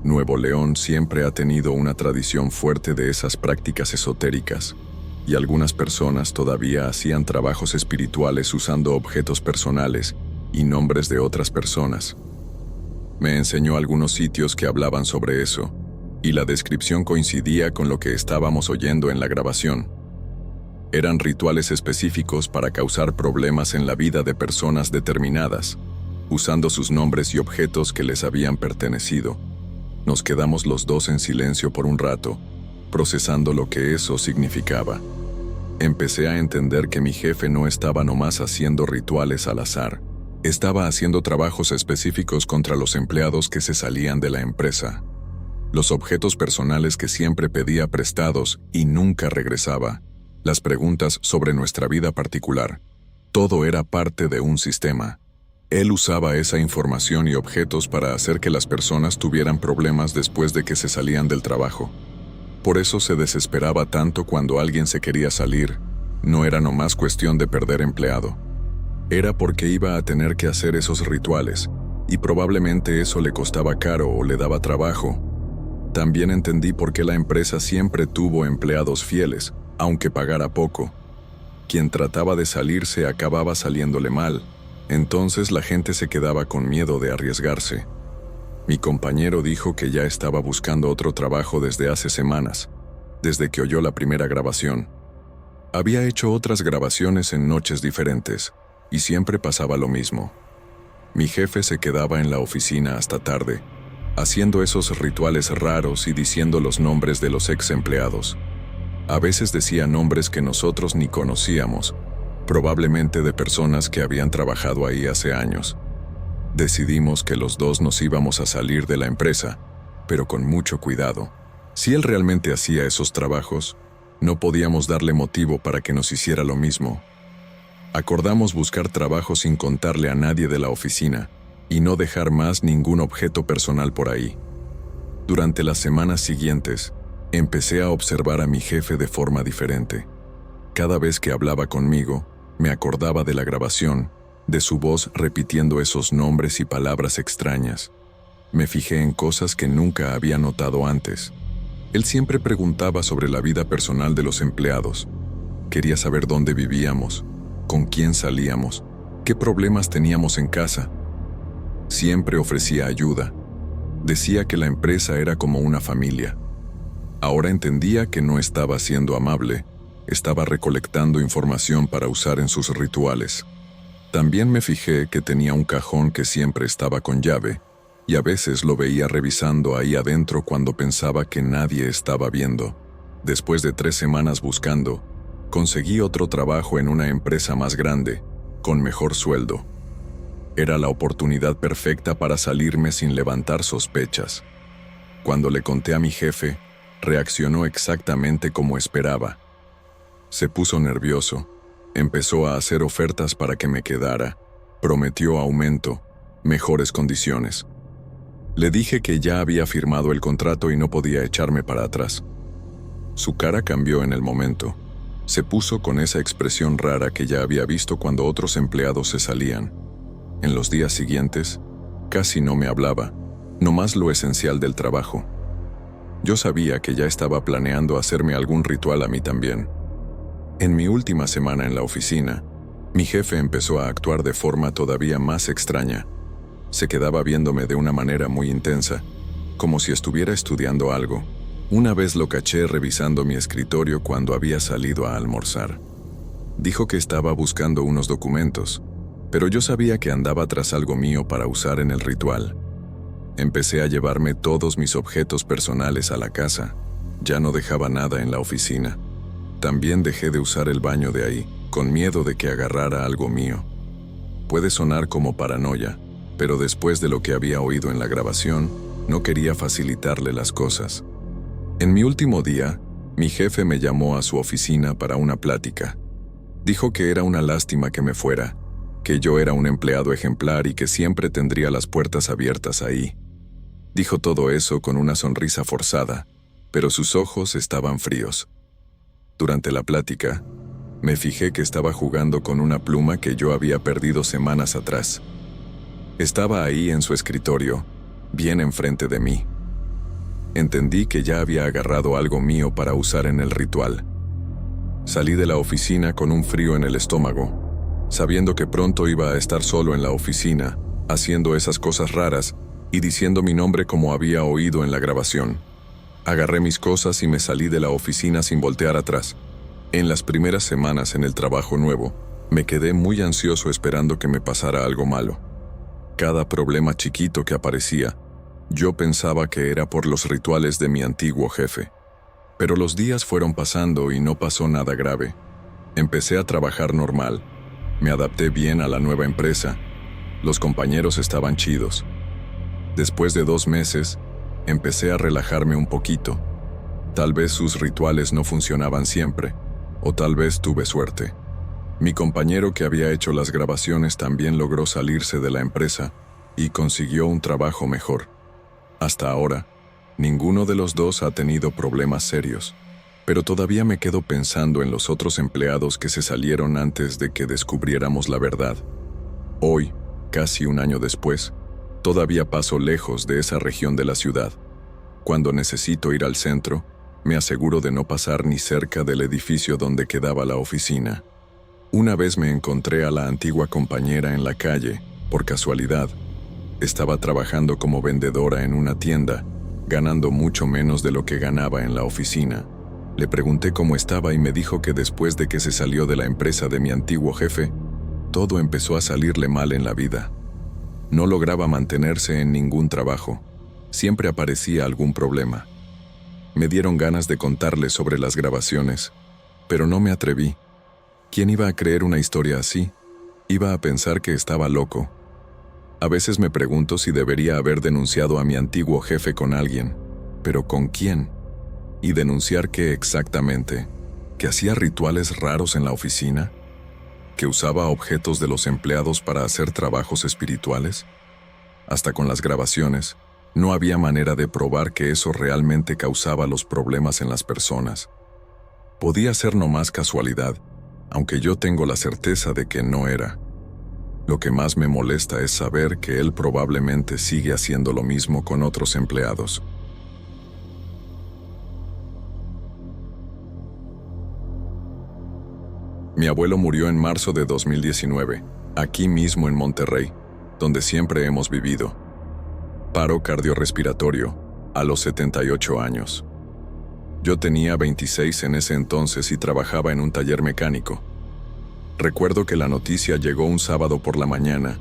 Nuevo León siempre ha tenido una tradición fuerte de esas prácticas esotéricas, y algunas personas todavía hacían trabajos espirituales usando objetos personales y nombres de otras personas. Me enseñó algunos sitios que hablaban sobre eso, y la descripción coincidía con lo que estábamos oyendo en la grabación. Eran rituales específicos para causar problemas en la vida de personas determinadas, usando sus nombres y objetos que les habían pertenecido. Nos quedamos los dos en silencio por un rato, procesando lo que eso significaba. Empecé a entender que mi jefe no estaba nomás haciendo rituales al azar. Estaba haciendo trabajos específicos contra los empleados que se salían de la empresa. Los objetos personales que siempre pedía prestados y nunca regresaba. Las preguntas sobre nuestra vida particular. Todo era parte de un sistema. Él usaba esa información y objetos para hacer que las personas tuvieran problemas después de que se salían del trabajo. Por eso se desesperaba tanto cuando alguien se quería salir. No era nomás cuestión de perder empleado. Era porque iba a tener que hacer esos rituales, y probablemente eso le costaba caro o le daba trabajo. También entendí por qué la empresa siempre tuvo empleados fieles, aunque pagara poco. Quien trataba de salirse acababa saliéndole mal, entonces la gente se quedaba con miedo de arriesgarse. Mi compañero dijo que ya estaba buscando otro trabajo desde hace semanas, desde que oyó la primera grabación. Había hecho otras grabaciones en noches diferentes, y siempre pasaba lo mismo. Mi jefe se quedaba en la oficina hasta tarde, haciendo esos rituales raros y diciendo los nombres de los ex empleados. A veces decía nombres que nosotros ni conocíamos, probablemente de personas que habían trabajado ahí hace años. Decidimos que los dos nos íbamos a salir de la empresa, pero con mucho cuidado. Si él realmente hacía esos trabajos, no podíamos darle motivo para que nos hiciera lo mismo. Acordamos buscar trabajo sin contarle a nadie de la oficina y no dejar más ningún objeto personal por ahí. Durante las semanas siguientes, empecé a observar a mi jefe de forma diferente. Cada vez que hablaba conmigo, me acordaba de la grabación, de su voz repitiendo esos nombres y palabras extrañas. Me fijé en cosas que nunca había notado antes. Él siempre preguntaba sobre la vida personal de los empleados. Quería saber dónde vivíamos, con quién salíamos, qué problemas teníamos en casa. Siempre ofrecía ayuda. Decía que la empresa era como una familia. Ahora entendía que no estaba siendo amable, estaba recolectando información para usar en sus rituales. También me fijé que tenía un cajón que siempre estaba con llave, y a veces lo veía revisando ahí adentro cuando pensaba que nadie estaba viendo. Después de 3 semanas buscando, conseguí otro trabajo en una empresa más grande, con mejor sueldo. Era la oportunidad perfecta para salirme sin levantar sospechas. Cuando le conté a mi jefe, reaccionó exactamente como esperaba. Se puso nervioso, empezó a hacer ofertas para que me quedara, prometió aumento, mejores condiciones. Le dije que ya había firmado el contrato y no podía echarme para atrás. Su cara cambió en el momento. Se puso con esa expresión rara que ya había visto cuando otros empleados se salían. En los días siguientes, casi no me hablaba, nomás lo esencial del trabajo. Yo sabía que ya estaba planeando hacerme algún ritual a mí también. En mi última semana en la oficina, mi jefe empezó a actuar de forma todavía más extraña. Se quedaba viéndome de una manera muy intensa, como si estuviera estudiando algo. Una vez lo caché revisando mi escritorio cuando había salido a almorzar. Dijo que estaba buscando unos documentos, pero yo sabía que andaba tras algo mío para usar en el ritual. Empecé a llevarme todos mis objetos personales a la casa. Ya no dejaba nada en la oficina. También dejé de usar el baño de ahí, con miedo de que agarrara algo mío. Puede sonar como paranoia, pero después de lo que había oído en la grabación, no quería facilitarle las cosas. En mi último día, mi jefe me llamó a su oficina para una plática. Dijo que era una lástima que me fuera, que yo era un empleado ejemplar y que siempre tendría las puertas abiertas ahí. Dijo todo eso con una sonrisa forzada, pero sus ojos estaban fríos. Durante la plática, me fijé que estaba jugando con una pluma que yo había perdido semanas atrás. Estaba ahí en su escritorio, bien enfrente de mí. Entendí que ya había agarrado algo mío para usar en el ritual. Salí de la oficina con un frío en el estómago, sabiendo que pronto iba a estar solo en la oficina, haciendo esas cosas raras y diciendo mi nombre como había oído en la grabación. Agarré mis cosas y me salí de la oficina sin voltear atrás. En las primeras semanas en el trabajo nuevo, me quedé muy ansioso esperando que me pasara algo malo. Cada problema chiquito que aparecía, yo pensaba que era por los rituales de mi antiguo jefe. Pero los días fueron pasando y no pasó nada grave. Empecé a trabajar normal. Me adapté bien a la nueva empresa. Los compañeros estaban chidos. Después de 2 meses, empecé a relajarme un poquito. Tal vez sus rituales no funcionaban siempre, o tal vez tuve suerte. Mi compañero que había hecho las grabaciones también logró salirse de la empresa y consiguió un trabajo mejor. Hasta ahora, ninguno de los dos ha tenido problemas serios, pero todavía me quedo pensando en los otros empleados que se salieron antes de que descubriéramos la verdad. Hoy, casi un año después, todavía paso lejos de esa región de la ciudad. Cuando necesito ir al centro, me aseguro de no pasar ni cerca del edificio donde quedaba la oficina. Una vez me encontré a la antigua compañera en la calle, por casualidad. Estaba trabajando como vendedora en una tienda, ganando mucho menos de lo que ganaba en la oficina. Le pregunté cómo estaba y me dijo que después de que se salió de la empresa de mi antiguo jefe, todo empezó a salirle mal en la vida. No lograba mantenerse en ningún trabajo. Siempre aparecía algún problema. Me dieron ganas de contarle sobre las grabaciones, pero no me atreví. ¿Quién iba a creer una historia así? Iba a pensar que estaba loco. A veces me pregunto si debería haber denunciado a mi antiguo jefe con alguien, pero ¿con quién? ¿Y denunciar qué exactamente? ¿Que hacía rituales raros en la oficina? ¿Que usaba objetos de los empleados para hacer trabajos espirituales? Hasta con las grabaciones, no había manera de probar que eso realmente causaba los problemas en las personas. Podía ser nomás casualidad, aunque yo tengo la certeza de que no era. Lo que más me molesta es saber que él probablemente sigue haciendo lo mismo con otros empleados. Mi abuelo murió en marzo de 2019, aquí mismo en Monterrey, donde siempre hemos vivido. Paro cardiorrespiratorio, a los 78 años. Yo tenía 26 en ese entonces y trabajaba en un taller mecánico. Recuerdo que la noticia llegó un sábado por la mañana,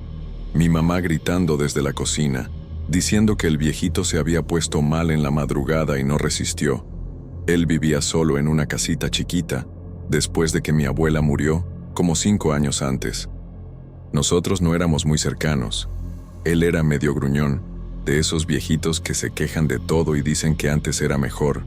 mi mamá gritando desde la cocina, diciendo que el viejito se había puesto mal en la madrugada y no resistió. Él vivía solo en una casita chiquita, después de que mi abuela murió, como 5 años antes. Nosotros no éramos muy cercanos. Él era medio gruñón, de esos viejitos que se quejan de todo y dicen que antes era mejor.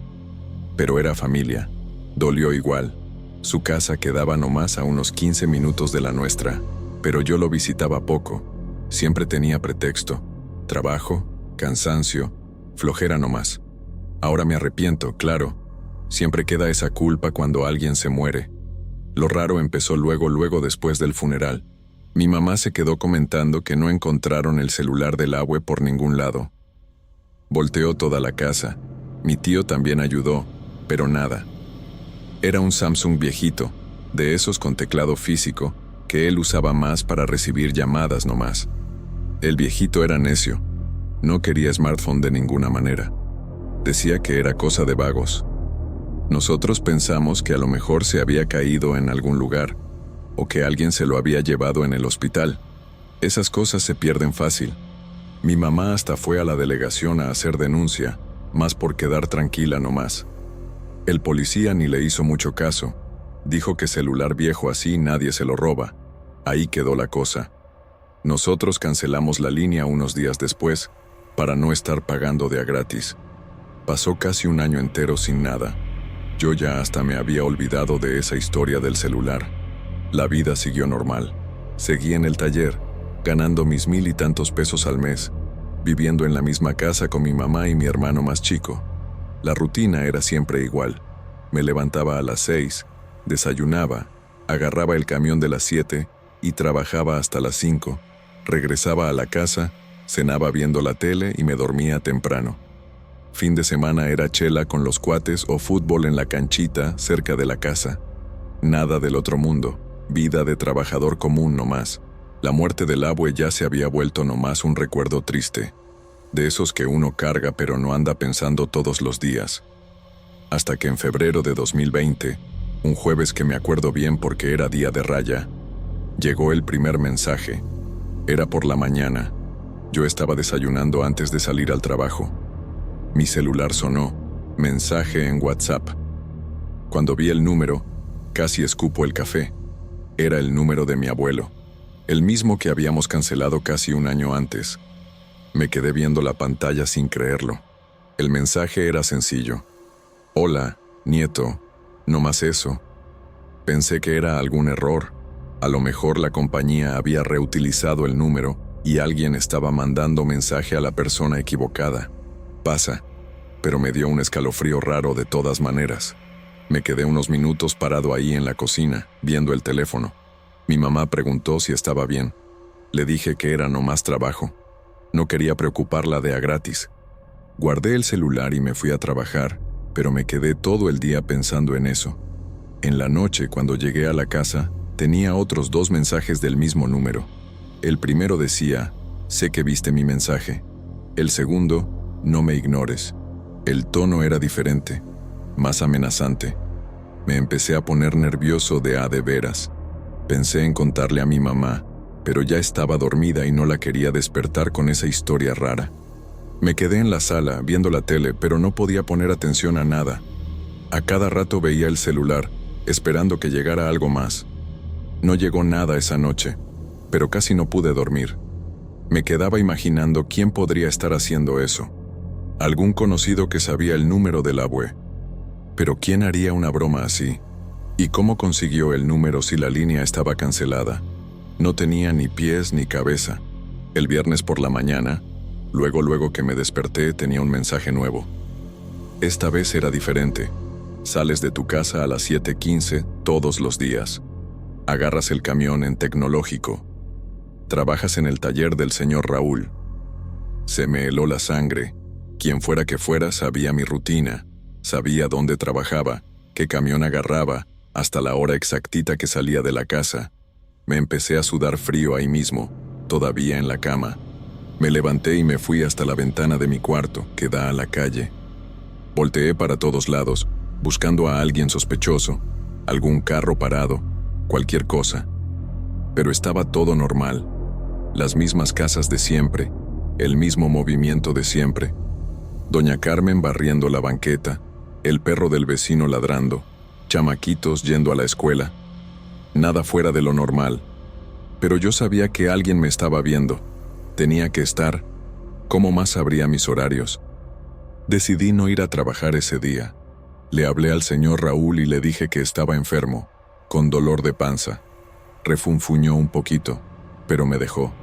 Pero era familia. Dolió igual. Su casa quedaba nomás a unos 15 minutos de la nuestra, pero yo lo visitaba poco. Siempre tenía pretexto. Trabajo, cansancio, flojera nomás. Ahora me arrepiento, claro. Siempre queda esa culpa cuando alguien se muere. Lo raro empezó luego después del funeral. Mi mamá se quedó comentando que no encontraron el celular del abue por ningún lado. Volteó toda la casa. Mi tío también ayudó, pero nada. Era un Samsung viejito, de esos con teclado físico, que él usaba más para recibir llamadas nomás. El viejito era necio. No quería smartphone de ninguna manera. Decía que era cosa de vagos. Nosotros pensamos que a lo mejor se había caído en algún lugar, o que alguien se lo había llevado en el hospital. Esas cosas se pierden fácil. Mi mamá hasta fue a la delegación a hacer denuncia, más por quedar tranquila nomás. El policía ni le hizo mucho caso. Dijo que celular viejo así nadie se lo roba. Ahí quedó la cosa. Nosotros cancelamos la línea unos días después, para no estar pagando de a gratis. Pasó casi un año entero sin nada. Yo ya hasta me había olvidado de esa historia del celular. La vida siguió normal. Seguí en el taller, ganando mis 1,000 y tantos pesos al mes, viviendo en la misma casa con mi mamá y mi hermano más chico. La rutina era siempre igual. Me levantaba a las 6, desayunaba, agarraba el camión de las 7 y trabajaba hasta las 5. Regresaba a la casa, cenaba viendo la tele y me dormía temprano. Fin de semana era chela con los cuates o fútbol en la canchita cerca de la casa. Nada del otro mundo, vida de trabajador común nomás. La muerte del abue ya se había vuelto nomás un recuerdo triste, de esos que uno carga pero no anda pensando todos los días. Hasta que en febrero de 2020, un jueves que me acuerdo bien porque era día de raya, llegó el primer mensaje. Era por la mañana. Yo estaba desayunando antes de salir al trabajo. Mi celular sonó, mensaje en WhatsApp. Cuando vi el número, casi escupo el café. Era el número de mi abuelo, el mismo que habíamos cancelado casi un año antes. Me quedé viendo la pantalla sin creerlo. El mensaje era sencillo. Hola, nieto, no más eso. Pensé que era algún error. A lo mejor la compañía había reutilizado el número y alguien estaba mandando mensaje a la persona equivocada. Pasa, pero me dio un escalofrío raro de todas maneras. Me quedé unos minutos parado ahí en la cocina, viendo el teléfono. Mi mamá preguntó si estaba bien. Le dije que era nomás trabajo. No quería preocuparla de a gratis. Guardé el celular y me fui a trabajar, pero me quedé todo el día pensando en eso. En la noche, cuando llegué a la casa, tenía otros 2 mensajes del mismo número. El primero decía, sé que viste mi mensaje. El segundo, no me ignores. El tono era diferente, más amenazante. Me empecé a poner nervioso de a de veras. Pensé en contarle a mi mamá, pero ya estaba dormida y no la quería despertar con esa historia rara. Me quedé en la sala, viendo la tele, pero no podía poner atención a nada. A cada rato veía el celular, esperando que llegara algo más. No llegó nada esa noche, pero casi no pude dormir. Me quedaba imaginando quién podría estar haciendo eso. Algún conocido que sabía el número del abue. Pero ¿quién haría una broma así? ¿Y cómo consiguió el número si la línea estaba cancelada? No tenía ni pies ni cabeza. El viernes por la mañana, luego que me desperté, tenía un mensaje nuevo. Esta vez era diferente. Sales de tu casa a las 7:15 todos los días. Agarras el camión en Tecnológico. Trabajas en el taller del señor Raúl. Se me heló la sangre. Quien fuera que fuera sabía mi rutina, sabía dónde trabajaba, qué camión agarraba, hasta la hora exactita que salía de la casa. Me empecé a sudar frío ahí mismo, todavía en la cama. Me levanté y me fui hasta la ventana de mi cuarto, que da a la calle. Volteé para todos lados, buscando a alguien sospechoso, algún carro parado, cualquier cosa, pero estaba todo normal. Las mismas casas de siempre, el mismo movimiento de siempre. Doña Carmen barriendo la banqueta, el perro del vecino ladrando, chamaquitos yendo a la escuela. Nada fuera de lo normal. Pero yo sabía que alguien me estaba viendo. Tenía que estar. ¿Cómo más sabría mis horarios? Decidí no ir a trabajar ese día. Le hablé al señor Raúl y le dije que estaba enfermo, con dolor de panza. Refunfuñó un poquito, pero me dejó.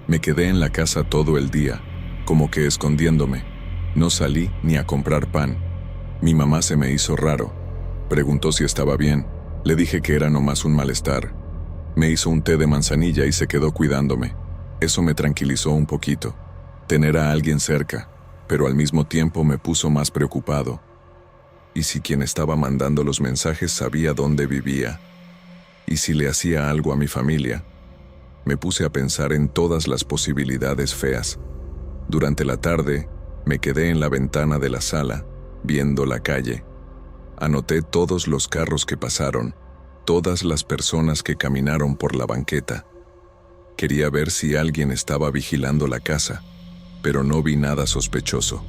Me quedé en la casa todo el día, como que escondiéndome. No salí ni a comprar pan. Mi mamá se me hizo raro. Preguntó si estaba bien. Le dije que era nomás un malestar. Me hizo un té de manzanilla y se quedó cuidándome. Eso me tranquilizó un poquito. Tener a alguien cerca, pero al mismo tiempo me puso más preocupado. ¿Y si quien estaba mandando los mensajes sabía dónde vivía? ¿Y si le hacía algo a mi familia? Me puse a pensar en todas las posibilidades feas. Durante la tarde, me quedé en la ventana de la sala, viendo la calle. Anoté todos los carros que pasaron, todas las personas que caminaron por la banqueta. Quería ver si alguien estaba vigilando la casa, pero no vi nada sospechoso.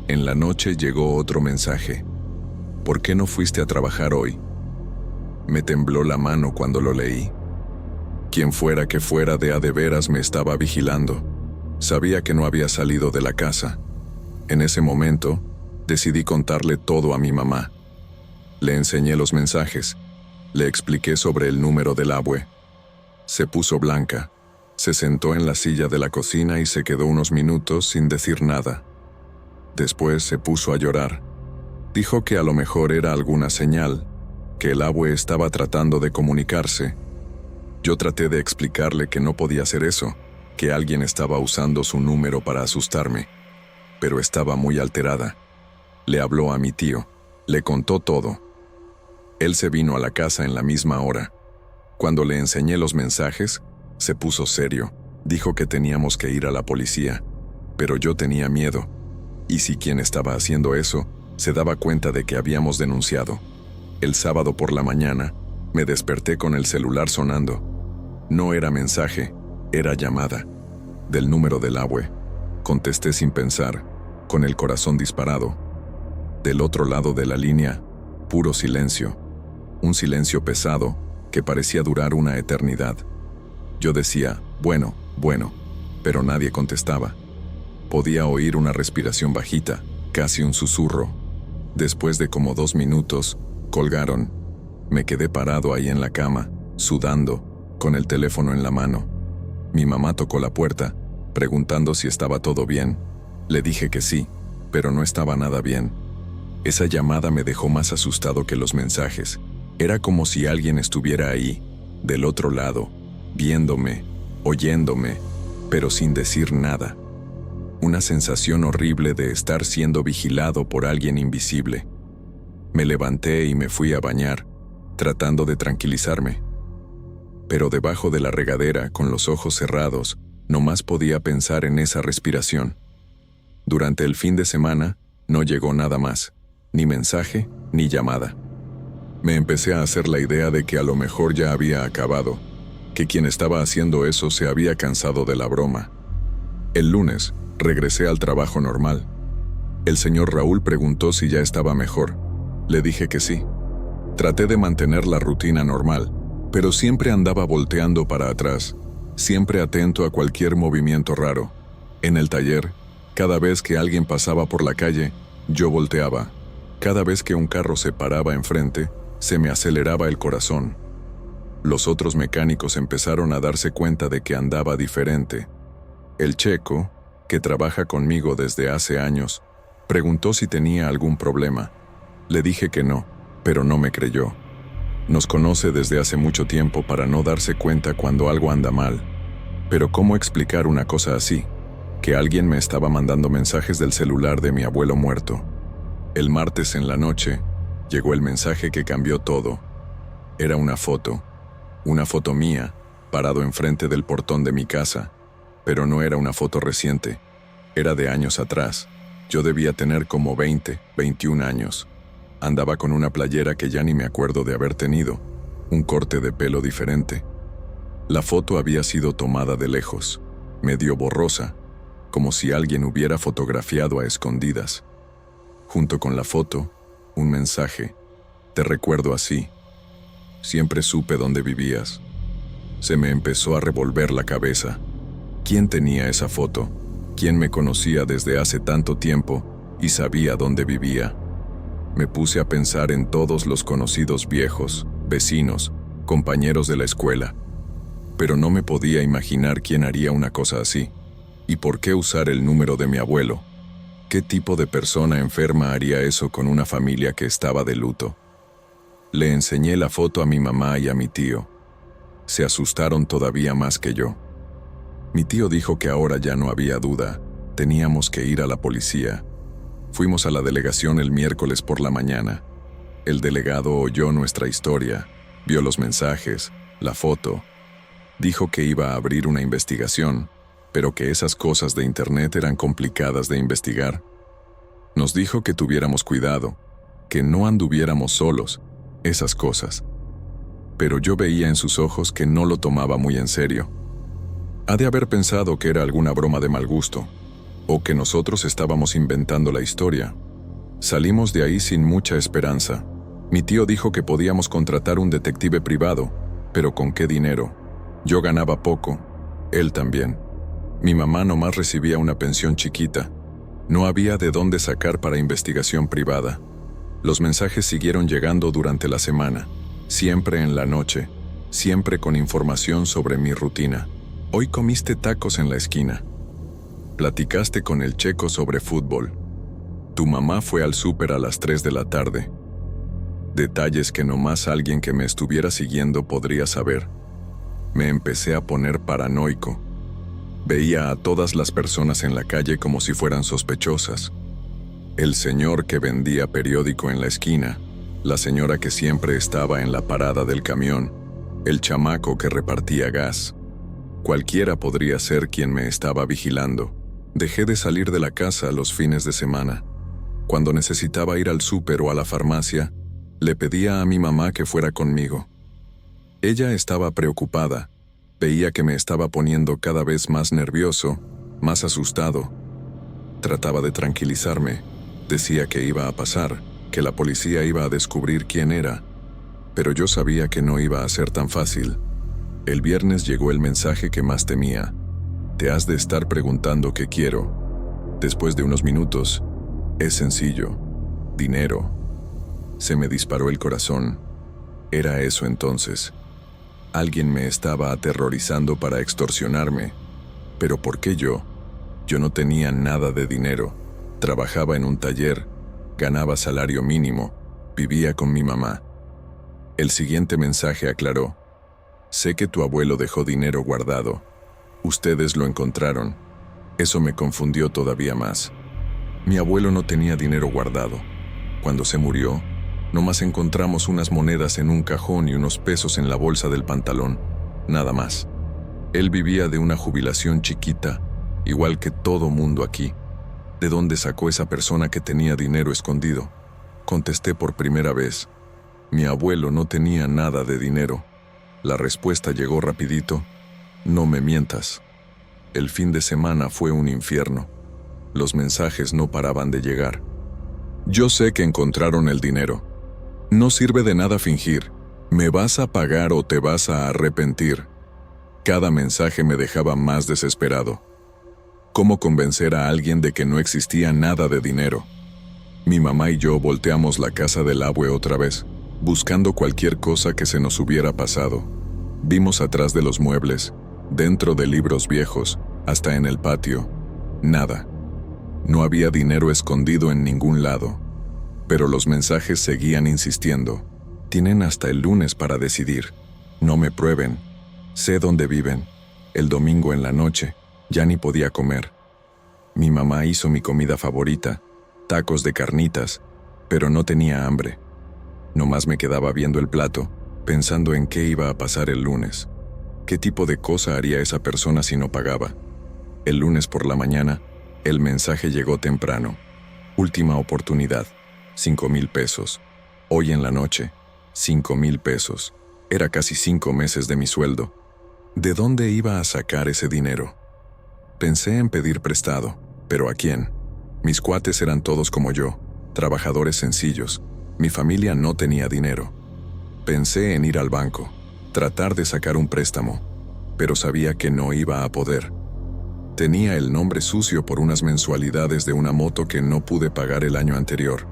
En la noche llegó otro mensaje. ¿Por qué no fuiste a trabajar hoy? Me tembló la mano cuando lo leí. Quien fuera que fuera de a de veras me estaba vigilando. Sabía que no había salido de la casa. En ese momento, decidí contarle todo a mi mamá. Le enseñé los mensajes. Le expliqué sobre el número del abue. Se puso blanca. Se sentó en la silla de la cocina y se quedó unos minutos sin decir nada. Después se puso a llorar. Dijo que a lo mejor era alguna señal, que el abue estaba tratando de comunicarse. Yo traté de explicarle que no podía hacer eso, que alguien estaba usando su número para asustarme, pero estaba muy alterada. Le habló a mi tío, le contó todo. Él se vino a la casa en la misma hora. Cuando le enseñé los mensajes, se puso serio. Dijo que teníamos que ir a la policía, pero yo tenía miedo. Y si quien estaba haciendo eso se daba cuenta de que habíamos denunciado. El sábado por la mañana, me desperté con el celular sonando. No era mensaje, era llamada. Del número del abue. Contesté sin pensar, con el corazón disparado. Del otro lado de la línea, puro silencio. Un silencio pesado que parecía durar una eternidad. Yo decía, bueno, pero nadie contestaba. Podía oír una respiración bajita, casi un susurro. Después de como 2 minutos, colgaron. Me quedé parado ahí en la cama, sudando, con el teléfono en la mano. Mi mamá tocó la puerta, preguntando si estaba todo bien. Le dije que sí, pero no estaba nada bien. Esa llamada me dejó más asustado que los mensajes. Era como si alguien estuviera ahí, del otro lado, viéndome, oyéndome, pero sin decir nada. Una sensación horrible de estar siendo vigilado por alguien invisible. Me levanté y me fui a bañar, tratando de tranquilizarme. Pero debajo de la regadera, con los ojos cerrados, nomás podía pensar en esa respiración. Durante el fin de semana, no llegó nada más, ni mensaje, ni llamada. Me empecé a hacer la idea de que a lo mejor ya había acabado, que quien estaba haciendo eso se había cansado de la broma. El lunes, regresé al trabajo normal. El señor Raúl preguntó si ya estaba mejor. Le dije que sí. Traté de mantener la rutina normal, pero siempre andaba volteando para atrás, siempre atento a cualquier movimiento raro. En el taller, cada vez que alguien pasaba por la calle, yo volteaba. Cada vez que un carro se paraba enfrente, se me aceleraba el corazón. Los otros mecánicos empezaron a darse cuenta de que andaba diferente. El checo, que trabaja conmigo desde hace años, preguntó si tenía algún problema. Le dije que no, pero no me creyó. Nos conoce desde hace mucho tiempo para no darse cuenta cuando algo anda mal. Pero ¿cómo explicar una cosa así? Que alguien me estaba mandando mensajes del celular de mi abuelo muerto. El martes en la noche, llegó el mensaje que cambió todo. Era una foto mía, parado enfrente del portón de mi casa, pero no era una foto reciente, era de años atrás. Yo debía tener como 20, 21 años. Andaba con una playera que ya ni me acuerdo de haber tenido, un corte de pelo diferente. La foto había sido tomada de lejos, medio borrosa, como si alguien hubiera fotografiado a escondidas. Junto con la foto, un mensaje: te recuerdo así. Siempre supe dónde vivías. Se me empezó a revolver la cabeza. ¿Quién tenía esa foto? ¿Quién me conocía desde hace tanto tiempo y sabía dónde vivía? Me puse a pensar en todos los conocidos viejos, vecinos, compañeros de la escuela. Pero no me podía imaginar quién haría una cosa así. ¿Y por qué usar el número de mi abuelo? ¿Qué tipo de persona enferma haría eso con una familia que estaba de luto? Le enseñé la foto a mi mamá y a mi tío. Se asustaron todavía más que yo. Mi tío dijo que ahora ya no había duda, teníamos que ir a la policía. Fuimos a la delegación el miércoles por la mañana. El delegado oyó nuestra historia, vio los mensajes, la foto. Dijo que iba a abrir una investigación, pero que esas cosas de internet eran complicadas de investigar. Nos dijo que tuviéramos cuidado, que no anduviéramos solos, esas cosas. Pero yo veía en sus ojos que no lo tomaba muy en serio. Ha de haber pensado que era alguna broma de mal gusto, o que nosotros estábamos inventando la historia. Salimos de ahí sin mucha esperanza. Mi tío dijo que podíamos contratar un detective privado, pero ¿con qué dinero? Yo ganaba poco, él también. Mi mamá nomás recibía una pensión chiquita. No había de dónde sacar para investigación privada. Los mensajes siguieron llegando durante la semana, siempre en la noche, siempre con información sobre mi rutina. Hoy comiste tacos en la esquina. Platicaste con el checo sobre fútbol. Tu mamá fue al súper a las 3 de la tarde. Detalles que nomás alguien que me estuviera siguiendo podría saber. Me empecé a poner paranoico. Veía a todas las personas en la calle como si fueran sospechosas. El señor que vendía periódico en la esquina, la señora que siempre estaba en la parada del camión, el chamaco que repartía gas. Cualquiera podría ser quien me estaba vigilando. Dejé de salir de la casa los fines de semana. Cuando necesitaba ir al súper o a la farmacia, le pedía a mi mamá que fuera conmigo. Ella estaba preocupada. Veía que me estaba poniendo cada vez más nervioso, más asustado. Trataba de tranquilizarme. Decía que iba a pasar, que la policía iba a descubrir quién era. Pero yo sabía que no iba a ser tan fácil. El viernes llegó el mensaje que más temía. Te has de estar preguntando qué quiero. Después de unos minutos, es sencillo. Dinero. Se me disparó el corazón. Era eso entonces. Alguien me estaba aterrorizando para extorsionarme. ¿Pero por qué yo? Yo no tenía nada de dinero. Trabajaba en un taller, ganaba salario mínimo, vivía con mi mamá. El siguiente mensaje aclaró: sé que tu abuelo dejó dinero guardado. Ustedes lo encontraron. Eso me confundió todavía más. Mi abuelo no tenía dinero guardado. Cuando se murió, nomás encontramos unas monedas en un cajón y unos pesos en la bolsa del pantalón. Nada más. Él vivía de una jubilación chiquita, igual que todo mundo aquí. ¿De dónde sacó esa persona que tenía dinero escondido? Contesté por primera vez. Mi abuelo no tenía nada de dinero. La respuesta llegó rapidito. No me mientas. El fin de semana fue un infierno. Los mensajes no paraban de llegar. Yo sé que encontraron el dinero. No sirve de nada fingir. Me vas a pagar o te vas a arrepentir. Cada mensaje me dejaba más desesperado. ¿Cómo convencer a alguien de que no existía nada de dinero? Mi mamá y yo volteamos la casa del abue otra vez, buscando cualquier cosa que se nos hubiera pasado. Vimos atrás de los muebles, dentro de libros viejos, hasta en el patio. Nada. No había dinero escondido en ningún lado. Pero los mensajes seguían insistiendo. Tienen hasta el lunes para decidir. No me prueben. Sé dónde viven. El domingo en la noche. Ya ni podía comer. Mi mamá hizo mi comida favorita, tacos de carnitas, pero no tenía hambre. Nomás me quedaba viendo el plato, pensando en qué iba a pasar el lunes. ¿Qué tipo de cosa haría esa persona si no pagaba? El lunes por la mañana, el mensaje llegó temprano. Última oportunidad, 5,000 pesos. Hoy en la noche, 5,000 pesos. Era casi 5 meses de mi sueldo. ¿De dónde iba a sacar ese dinero? Pensé en pedir prestado, pero ¿a quién? Mis cuates eran todos como yo, trabajadores sencillos. Mi familia no tenía dinero. Pensé en ir al banco, tratar de sacar un préstamo, pero sabía que no iba a poder. Tenía el nombre sucio por unas mensualidades de una moto que no pude pagar el año anterior.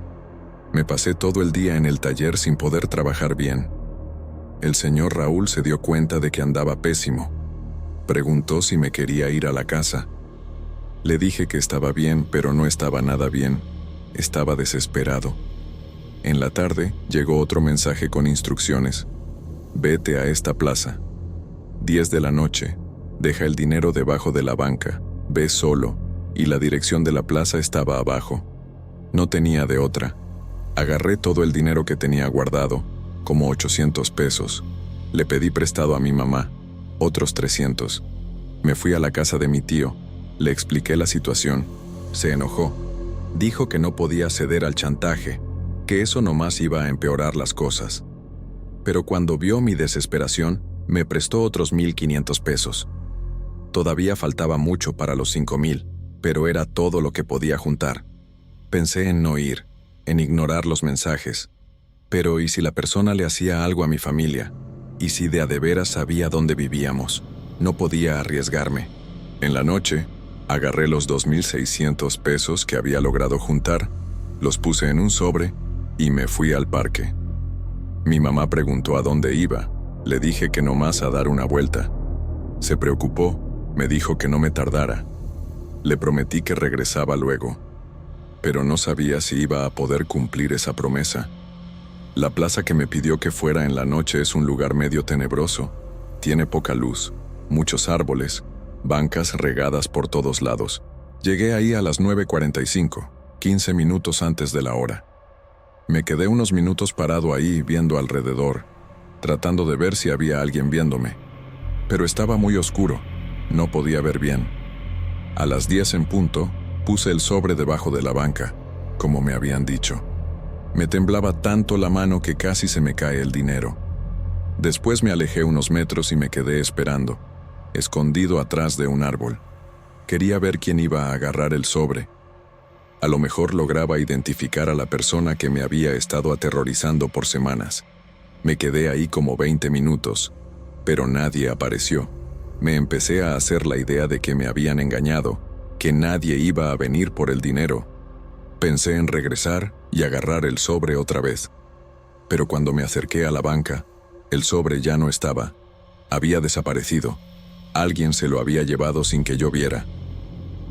Me pasé todo el día en el taller sin poder trabajar bien. El señor Raúl se dio cuenta de que andaba pésimo. Preguntó si me quería ir a la casa. Le dije que estaba bien, pero no estaba nada bien. Estaba desesperado. En la tarde llegó otro mensaje con instrucciones. Vete a esta plaza. 10 de la noche. Deja el dinero debajo de la banca. Ve solo. Y la dirección de la plaza estaba abajo. No tenía de otra. Agarré todo el dinero que tenía guardado, como 800 pesos. Le pedí prestado a mi mamá, otros 300. Me fui a la casa de mi tío. Le expliqué la situación. Se enojó. Dijo que no podía ceder al chantaje, que eso nomás iba a empeorar las cosas. Pero cuando vio mi desesperación, me prestó otros 1,500 pesos. Todavía faltaba mucho para los 5,000, pero era todo lo que podía juntar. Pensé en no ir, en ignorar los mensajes. Pero ¿y si la persona le hacía algo a mi familia? ¿Y si de a de veras sabía dónde vivíamos? No podía arriesgarme. En la noche, agarré los 2,600 pesos que había logrado juntar, los puse en un sobre y me fui al parque. Mi mamá preguntó a dónde iba. Le dije que nomás a dar una vuelta. Se preocupó, me dijo que no me tardara. Le prometí que regresaba luego, pero no sabía si iba a poder cumplir esa promesa. La plaza que me pidió que fuera en la noche es un lugar medio tenebroso. Tiene poca luz, muchos árboles, bancas regadas por todos lados. Llegué ahí a las 9:45, 15 minutos antes de la hora. Me quedé unos minutos parado ahí viendo alrededor, tratando de ver si había alguien viéndome. Pero estaba muy oscuro, no podía ver bien. A las 10 en punto, puse el sobre debajo de la banca, como me habían dicho. Me temblaba tanto la mano que casi se me cae el dinero. Después me alejé unos metros y me quedé esperando, escondido atrás de un árbol. Quería ver quién iba a agarrar el sobre. A lo mejor lograba identificar a la persona que me había estado aterrorizando por semanas. Me quedé ahí como 20 minutos, pero nadie apareció. Me empecé a hacer la idea de que me habían engañado, que nadie iba a venir por el dinero. Pensé en regresar y agarrar el sobre otra vez. Pero cuando me acerqué a la banca, el sobre ya no estaba. Había desaparecido. Alguien se lo había llevado sin que yo viera.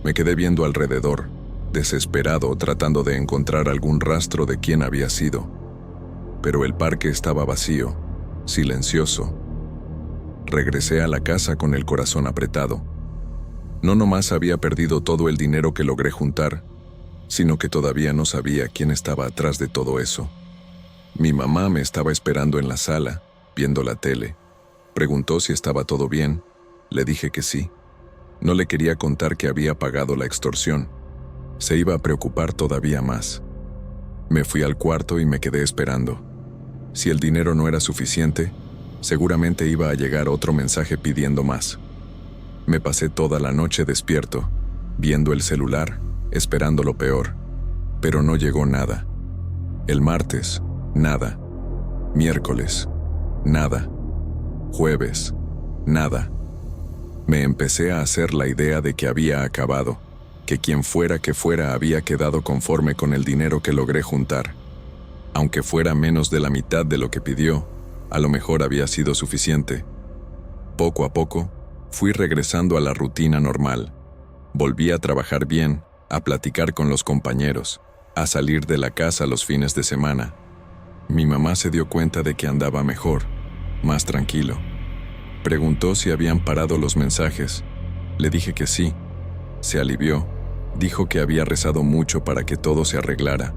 Me quedé viendo alrededor, desesperado, tratando de encontrar algún rastro de quién había sido. Pero el parque estaba vacío, silencioso. Regresé a la casa con el corazón apretado. No nomás había perdido todo el dinero que logré juntar, sino que todavía no sabía quién estaba atrás de todo eso. Mi mamá me estaba esperando en la sala, viendo la tele. Preguntó si estaba todo bien. Le dije que sí. No le quería contar que había pagado la extorsión. Se iba a preocupar todavía más. Me fui al cuarto y me quedé esperando. Si el dinero no era suficiente, seguramente iba a llegar otro mensaje pidiendo más. Me pasé toda la noche despierto, viendo el celular, esperando lo peor. Pero no llegó nada. El martes, nada. Miércoles, nada. Jueves, nada. Me empecé a hacer la idea de que había acabado, que quien fuera que fuera había quedado conforme con el dinero que logré juntar. Aunque fuera menos de la mitad de lo que pidió, a lo mejor había sido suficiente. Poco a poco, fui regresando a la rutina normal. Volví a trabajar bien, a platicar con los compañeros, a salir de la casa los fines de semana. Mi mamá se dio cuenta de que andaba mejor, más tranquilo. Preguntó si habían parado los mensajes. Le dije que sí. Se alivió. Dijo que había rezado mucho para que todo se arreglara.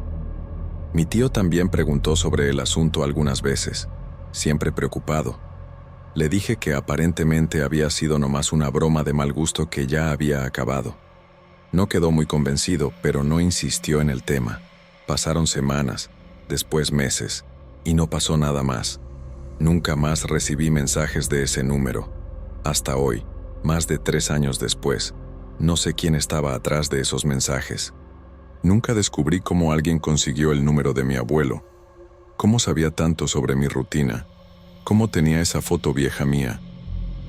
Mi tío también preguntó sobre el asunto algunas veces, siempre preocupado. Le dije que aparentemente había sido nomás una broma de mal gusto que ya había acabado. No quedó muy convencido, pero no insistió en el tema. Pasaron semanas, después meses, y no pasó nada más. Nunca más recibí mensajes de ese número. Hasta hoy, más de 3 años después, no sé quién estaba atrás de esos mensajes. Nunca descubrí cómo alguien consiguió el número de mi abuelo, cómo sabía tanto sobre mi rutina, cómo tenía esa foto vieja mía.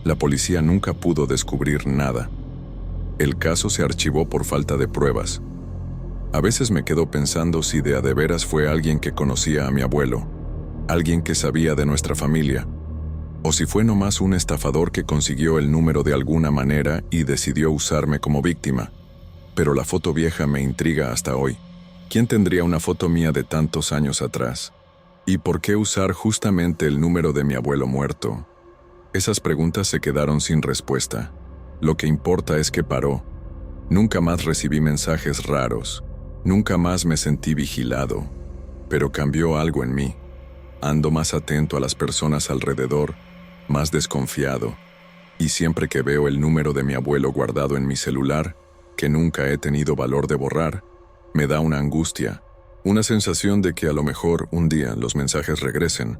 La policía nunca pudo descubrir nada. El caso se archivó por falta de pruebas. A veces me quedo pensando si de a de veras fue alguien que conocía a mi abuelo, alguien que sabía de nuestra familia, o si fue nomás un estafador que consiguió el número de alguna manera y decidió usarme como víctima. Pero la foto vieja me intriga hasta hoy. ¿Quién tendría una foto mía de tantos años atrás? ¿Y por qué usar justamente el número de mi abuelo muerto? Esas preguntas se quedaron sin respuesta. Lo que importa es que paró. Nunca más recibí mensajes raros. Nunca más me sentí vigilado. Pero cambió algo en mí. Ando más atento a las personas alrededor, más desconfiado. Y siempre que veo el número de mi abuelo guardado en mi celular, que nunca he tenido valor de borrar, me da una angustia, una sensación de que a lo mejor un día los mensajes regresen,